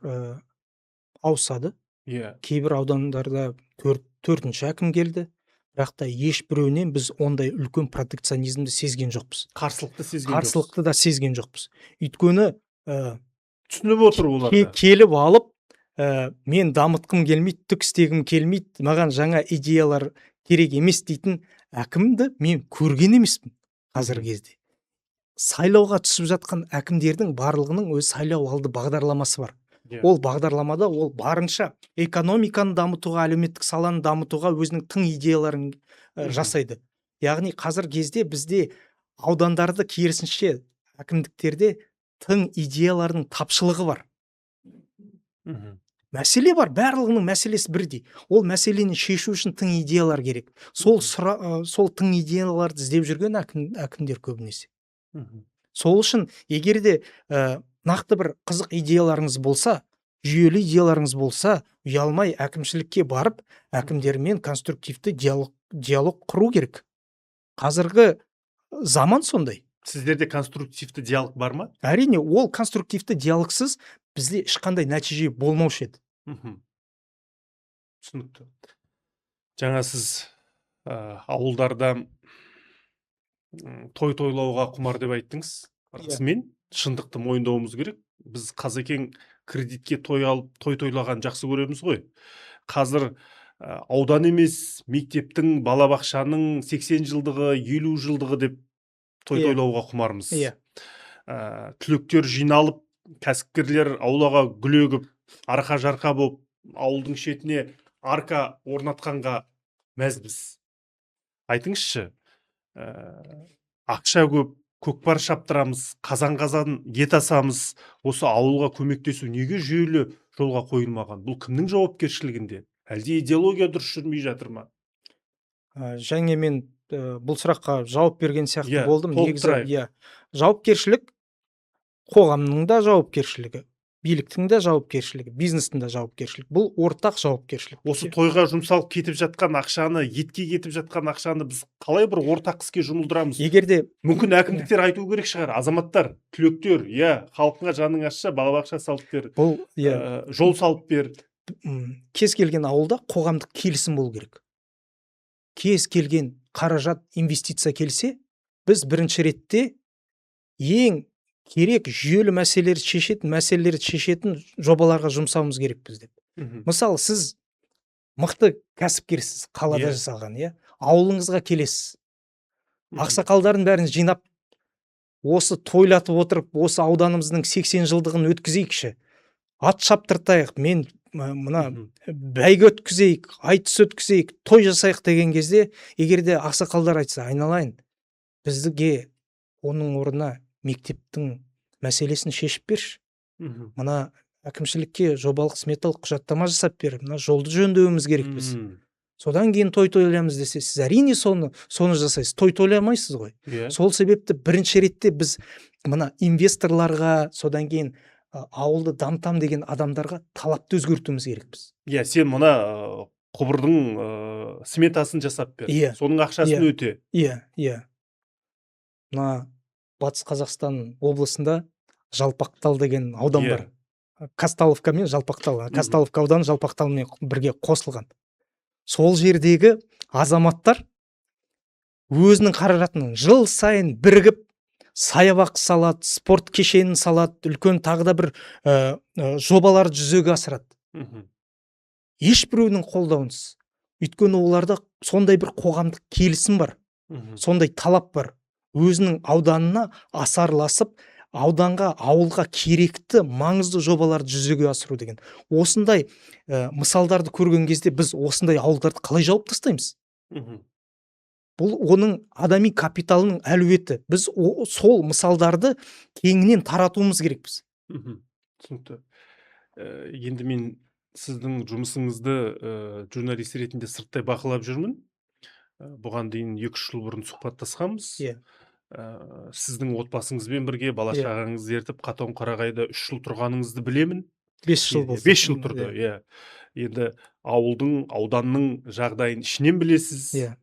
ауысады. Кейбір аудандарда 4-ші әкім келді. Бірақ та ешбіреуінен біз ондай үлкен протекционизмді сезген жоқпыз. Қарсылықты да сезген жоқпыз. Өйткені түсініп отыр оларды. Келіп алып, мен дамытқым келмейді, түк істегім келмейді, маған жаңа идеялар керек емес дейтін әкімді мен көрген емеспін қазіргі кезде. Сайлауға түсіп жатқан әкімдердің барлығының өз сайлау алды бағдарламасы бар. Ол бағдарламада ол барынша экономиканы дамытуға, әлеуметтік саланы дамытуға өзінің тың идеяларын жасайды. Яғни қазір кезде бізде аудандарды керісінше әкімдіктерде тың идеялардың тапшылығы бар. Мәселе бар, барлығының мәселесі бірдей. Ол мәселені шешу үшін тың идеялар керек. Сол тың идеяларды іздеп жүрген әкімдер көбінесе. Сол үшін егер де нақты бір қызық идеяларыңыз болса, жүйелі идеяларыңыз болса, ұялмай әкімшілікке барып, әкімдермен конструктивті диалог құру керек. Қазіргі заман сондай. Сіздерде конструктивті диалог бар ма? Әрине, ол конструктивті диалогсыз бізде ешқандай нәтиже болмаушы еді. Түсінікті. Жаңа сіз ауылдарда той тойлауға құмар деп айттыңыз. Расымен шындықты мойындауымыз керек. Біз Қазекең кредитке той алып, той тойлаған жақсы көреміз ғой. Қазір аудан емес, мектептің, балабақшаның 80 жылдығы, 50 жылдығы деп той тойлауға құмармыз. Түлектер жиналып, кәсіпкерлер аулаға гүл егіп, арқа-жарқа болып, ауылдың шетіне арка орнатқанға мәзбіз. Айтыңызшы, ақша көп, көкпар шаптырамыз, қазан-қазан ет асамыз, осы ауылға көмектесу неге жүйелі жолға қойылмаған? Бұл кімнің жауапкершілігінде? Әлде идеология дұрыс жүрмей жатыр ма? Және мен бұл сұраққа жауап берген сияқты болдым. Негізі, жауапкершілік қоғамның да жауапкершілігі, биліктің де жауапкершілігі, бизнестің де жауапкершілігі. Бұл ортақ жауапкершілік. Осы тойға жұмсалып кетіп жатқан ақшаны, етке кетіп жатқан ақшаны біз қалай бір ортақ іске жұмылдырамыз? Егерде мүмкін әкімдіктер айту керек шығар, азаматтар, түлектер, халқыңа жаның ашса, балабақша салып бер, жол салып бер. Кез келген ауылда қоғамдық келісім болу керек. Кез келген қаражат, инвестиция келсе, біз бірінші ретте ең керек жүйелі мәселелерді шешетін жобаларға жұмсауымыз керек бізде. Мысалы, сіз мықты кәсіпкерсіз, қалада жасалған, ауылыңызға келесіз. Ақсақалдардың бәрін жинап, осы тойлатып отырып, осы ауданымыздың 80 жылдығын өткізейікші. Ат шаптыртайық, мен мына бәйге өткізейік, айтыс өткізейік, той жасайық деген кезде, егерде ақсақалдар айтса, айналайын, біздіге оның орнына мектептің мәселесін шешіп берші. Мына әкімшілікке жобалық сметалық құжаттама жасап бер, мына жолды жөндеуіміз керек біз. Содан кейін той тойлаймыз десе, сіз әрине соны жасайсыз, той тойламайсыз ғой. Сол себепті бірінші ретте біз мына инвесторларға, содан кейін ауылды дамытам деген адамдарға талапты өзгертуіміз керек біз. Сен мына құбырдың сметасын жасап бер. Иә. Соның ақшасын Иә. өте. Иә. Мына Батыс Қазақстан облысында Жалпақтал деген аудан бар. Казталовка мен Жалпақтал. Казталовка ауданы Жалпақталмен бірге қосылған. Сол жердегі азаматтар өзінің қаражатын жыл сайын бірігіп саябақ салады, спорт кешенін салады, үлкен тағы да бір жобалар жүзеге асырады. Ешбіреуінің қолдауынсыз. Өйткені оларда сондай бір қоғамдық келісім бар, сондай талап бар. Өзінің ауданына асарласып, ауданға, ауылға керекті маңызды жобаларды жүзеге асыру деген. Осындай мысалдарды көрген кезде біз осындай ауылдарды қалай жауып тастаймыз? Бұл оның адами капиталының әлеуеті. Біз сол мысалдарды кеңінен таратуымыз керекпіз. Түсінікті. Енді мен сіздің жұмысыңызды журналист ретінде сырттай бақылап жүрмін. Бұған дейін 2-3 жыл бұрын сұхбаттасқанбыз. Сіздің отбасыңызбен бірге бала шағаңызды ертіп Қатон-Қарағайда 3 жыл тұрғаныңызды білемін. 5 жыл болды. 5 жыл тұрды, иә. Енді ауданның жағдайын ішінен білесіз.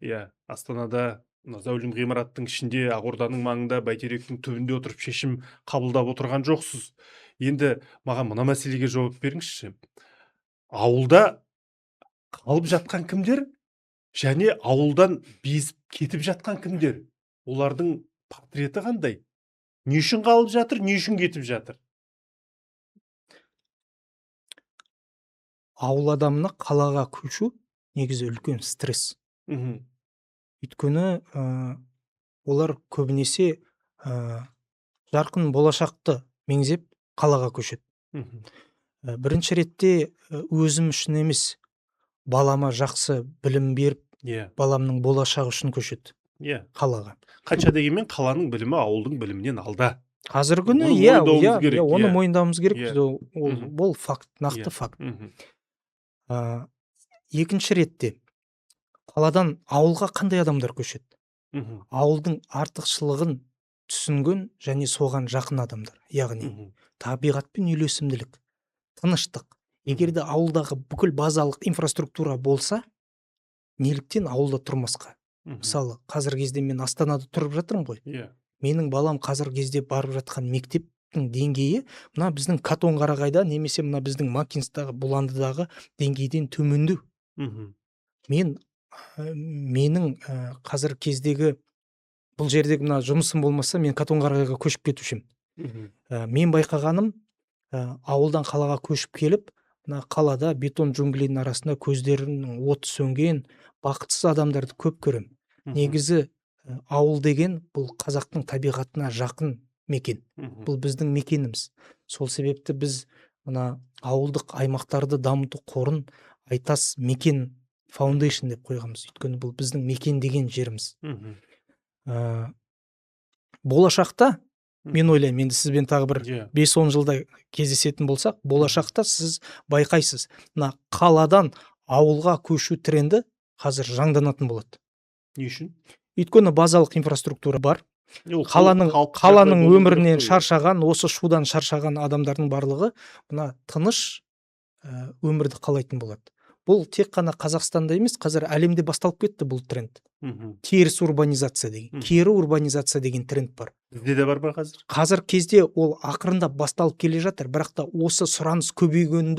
Астанада зәулім ғимараттың ішінде, Ақорданың маңында, Бәйтеректің түбінде отырып шешім қабылдап отырған жоқсыз. Енді маған мына мәселеге жауап беріңізші. Ауылда қалып жатқан кімдер және ауылдан безіп кетіп жатқан кімдер? Олардың портреті қандай? Не үшін қалып жатыр, не үшін кетіп жатыр? Ауыл адамына қалаға көшу негізі үлкен стресс. Өйткені олар көбінесе жарқын болашақты меңзеп қалаға көшеді. Бірінші ретте өзім үшін емес, балама жақсы білім беріп, баламның болашағы үшін көшеді қалаға. Қанша дегенмен қаланың білімі ауылдың білімінен алда. Қазіргі күні оны мойындауымыз керек. Бұл факт, нақты факт. Екінші ретте қаладан ауылға қандай адамдар көшеді? Ауылдың артықшылығын түсінген және соған жақын адамдар. Яғни табиғатпен үйлесімділік, тыныштық. Егерде ауылдағы бүкіл базалық инфраструктура болса, неліктен ауылда тұрмасқа? Мысалы, қазіргі кезде мен Астанада тұрып жатырмын ғой. Менің балам қазіргі кезде барып жатқан мектептің деңгейі мына біздің Қатон-Қарағайда немесе мына біздің Макинстағы, Бұландыдағы деңгейден төмендеу. Менің қазір кездегі бұл жердегі мына жұмысым болмаса, мен Қатон-Қарағайға көшіп кетушім. Мен байқағаным, ауылдан қалаға көшіп келіп, мына қалада бетон джунглидің арасында көздерінің оты сөнген бақытсыз адамдарды көп көрем. Негізі ауыл деген бұл қазақтың табиғатына жақын мекен. Бұл біздің мекеніміз. Сол себепті біз мына ауылдық аймақтарды дамыту қорын Айтас мекен фаундейшн деп қойғанбыз. Өйткені бұл біздің мекен деген жеріміз. Болашақта, мен ойлаймын, енді сізбен тағы бір 5-10 жылда кездесетін болсақ, болашақта сіз байқайсыз, мына қаладан ауылға көшу тренді қазір жаңданатын болады. Не үшін? Өйткені базалық инфраструктура бар. Қаланың өмірінен шаршаған, осы шудан шаршаған адамдардың барлығы мына тыныш өмірді қалайтын болады. Бұл тек қана Қазақстанда емес, қазір әлемде басталып кетті бұл тренд. Теріс урбанизация деген, кері урбанизация деген тренд бар. Бізде де бар ба қазір? Қазір кезде ол ақырында басталып келе жатыр, бірақ та осы сұраныс көбейген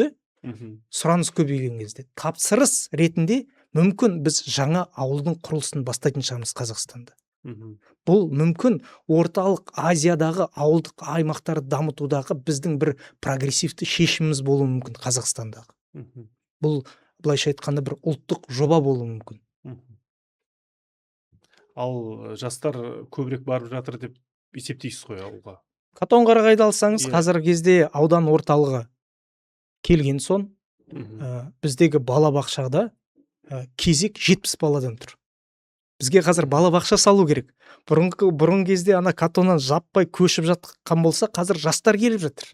кезде тапсырыс ретінде мүмкін біз жаңа ауылдың құрылысын бастайтын шығармыз Қазақстанда. Бұл мүмкін орталық Азиядағы ауылдық аймақтарды дамытудағы біздің бір прогрессивті шешіміміз болуы мүмкін Қазақстандағы. Бұл былайша айтқанда бір ұлттық жоба болуы мүмкін. Ал жастар көбірек барып жатыр деп есептейсіз ғой ауылға? Қатон-Қарағайды алсаңыз, қазіргі кезде аудан орталығы келген соң, біздегі балабақшада кезек 70 баладан тұр. Бізге қазір балабақша салу керек. Бұрын кезде ана Қатоннан жаппай көшіп жатқан болса, қазір жастар келіп жатыр.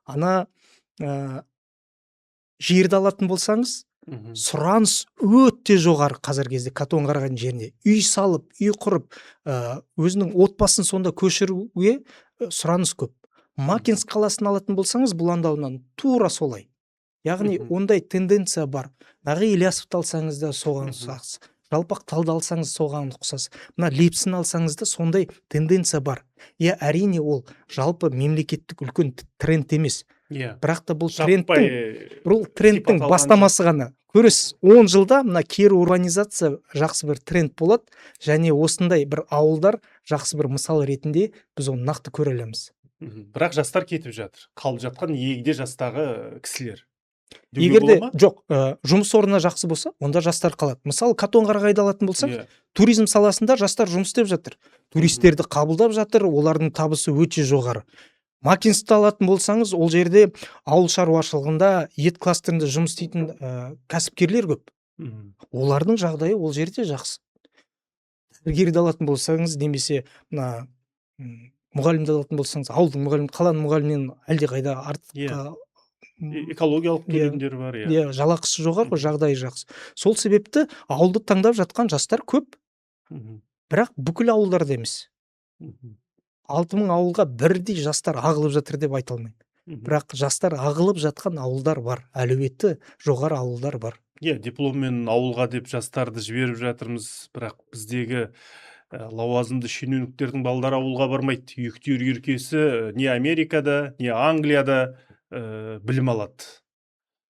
Ана жерді алатын болсаңыз, сұраныс өте жоғары қазіргі кезде Қатон-Қарағайдың жеріне. Үй салып, үй құрып, өзінің отбасын сонда көшіруге сұраныс көп. Макинск қаласын алатын болсаңыз, Бұланды ауданынан тура солай. яғни Мгм. ондай тенденция бар. Нағи Ілиясовты алсаңыз да соған Мгм. ұқсас, Жалпақ Талды алсаңыз соған ұқсас, мына Лепсіні алсаңыз да сондай тенденция бар. Әрине ол жалпы мемлекеттік үлкен тренд емес, Иә. бірақ та бұл Жаппай трендтің сипат алғанша. бастамасы ғана. Көресіз, 10 жылда мына кері урбанизация жақсы бір тренд болады, және осындай бір ауылдар жақсы бір мысал ретінде біз оны нақты көре аламыз. Мгм. Бірақ жастар кетіп жатыр. Қалып жатқан егде жастағы кісілер. Деуге Егер де бола ма? жоқ, жұмыс орны жақсы болса, онда жастар қалады. Мысалы, Катонқарағайды алатын болсақ, Иә. туризм саласында жастар жұмыс істеп жатыр. Туристерді қабылдап жатыр, олардың табысы өте жоғары. Макинскті алатын болсаңыз, ол жерде ауыл шаруашылығында ет кластерінде жұмыс істейтін кәсіпкерлер көп. Мгм. Олардың жағдайы ол жерде жақсы. Дәрігерді алатын болсаңыз, немесе мына мұғалімді алатын болсаңыз, ауылдың мұғалімі, қаланың мұғалімінен әлдеқайда артық Экологиялық төлемдер бар, иә. жалақысы жоғары, Мгм. жағдайы жақсы. Сол себепті ауылды таңдап жатқан жастар көп, Мгм. бірақ бүкіл ауылдарда емес. Мгм. 6000 ауылға бірдей жастар ағылып жатыр деп айта алмаймын. Мгм. Бірақ жастар ағылып жатқан ауылдар бар, әлеуеті жоғары ауылдар бар. Иә, дипломмен ауылға деп жастарды жіберіп жатырмыз, бірақ біздегі лауазымды шенеуніктердің балдары ауылға бармайды. Үйектер еркесі не Америкада, не Англияда білім алады.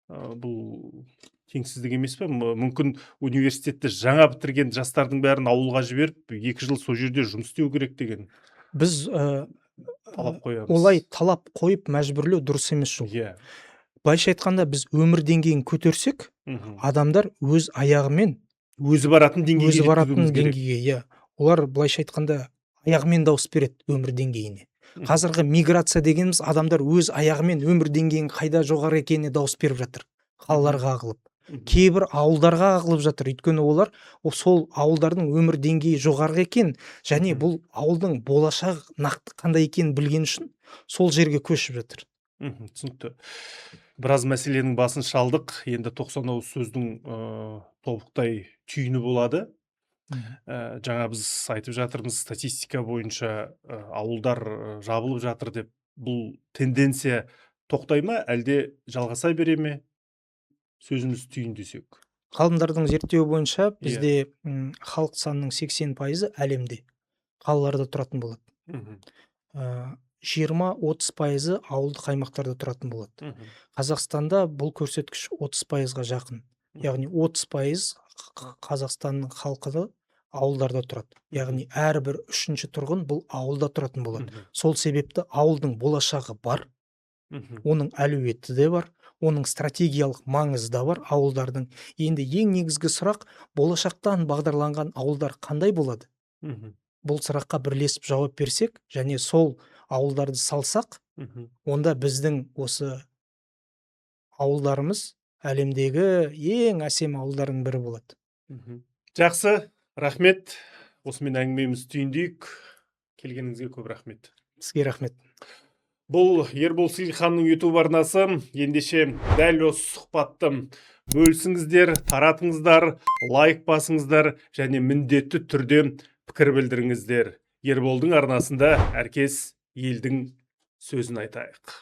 Бұл теңсіздік емес пе? Мүмкін университетті жаңа бітірген жастардың бәрін ауылға жіберіп, 2 жыл сол жерде жұмыс істеу керек деген Біз талап қоямыз. олай талап қойып мәжбүрлеу дұрыс емес жол. Иә. Былайша айтқанда, біз өмір деңгейін көтерсек, Мгм. адамдар өз аяғымен Өзі баратын деңгейге өзі баратын жеткізуіміз керек. деңгейге, олар былайша айтқанда аяғымен дауыс береді өмір деңгейіне. Мгм. Қазіргі миграция дегеніміз, адамдар өз аяғымен өмір деңгейінің қайда жоғары екеніне дауыс беріп жатыр. Қалаларға ағылып, Мгм. кейбір ауылдарға ағылып жатыр. Өйткені олар сол ауылдардың өмір деңгейі жоғары екен, және Мгм. бұл ауылдың болашағы нақты қандай екенін білген үшін сол жерге көшіп жатыр. Мгм, түсінікті. Біраз мәселенің басын шалдық. Енді 90 ауыз сөздің тобықтай түйіні болады. Жаңа біз айтып жатырмыз, статистика бойынша ауылдар жабылып жатыр деп. Бұл тенденция тоқтай ма, әлде жалғаса бере ме? Сөзіміз түйіндесек. Ғалымдардың зерттеуі бойынша Иә. бізде халық санының 80% әлемде қалаларда тұратын болады. Мгм. 20-30% ауылдық аймақтарда тұратын болады. Мгм. Қазақстанда бұл көрсеткіш 30%-ға жақын. Яғни 30% Қазақстанның халқы ауылдарда тұрады. Яғни әрбір 3-ші тұрғын бұл ауылда тұратын болады. Мгм. Сол себепті ауылдың болашағы бар, Мгм. оның әлеуеті де бар, оның стратегиялық маңызы да бар ауылдардың. Енді ең негізгі сұрақ, болашақтан бағдарланған ауылдар қандай болады? Мгм. Бұл сұраққа бірлесіп жауап берсек, және сол ауылдарды салсақ, Мгм. онда біздің осы ауылдарымыз әлемдегі ең әсем ауылдардың бірі болады. Мгм. Жақсы, рахмет. Осымен әңгімемізді түйіндейік. Келгеніңізге көп рахмет. Сізге рахмет. Бұл Ербол Сейілханның YouTube арнасы. Ендеше дәл осы сұхбатты бөлісіңіздер, таратыңыздар, лайк басыңыздар және міндетті түрде пікір білдіріңіздер. Ерболдың арнасында әркез елдің сөзін айтайық.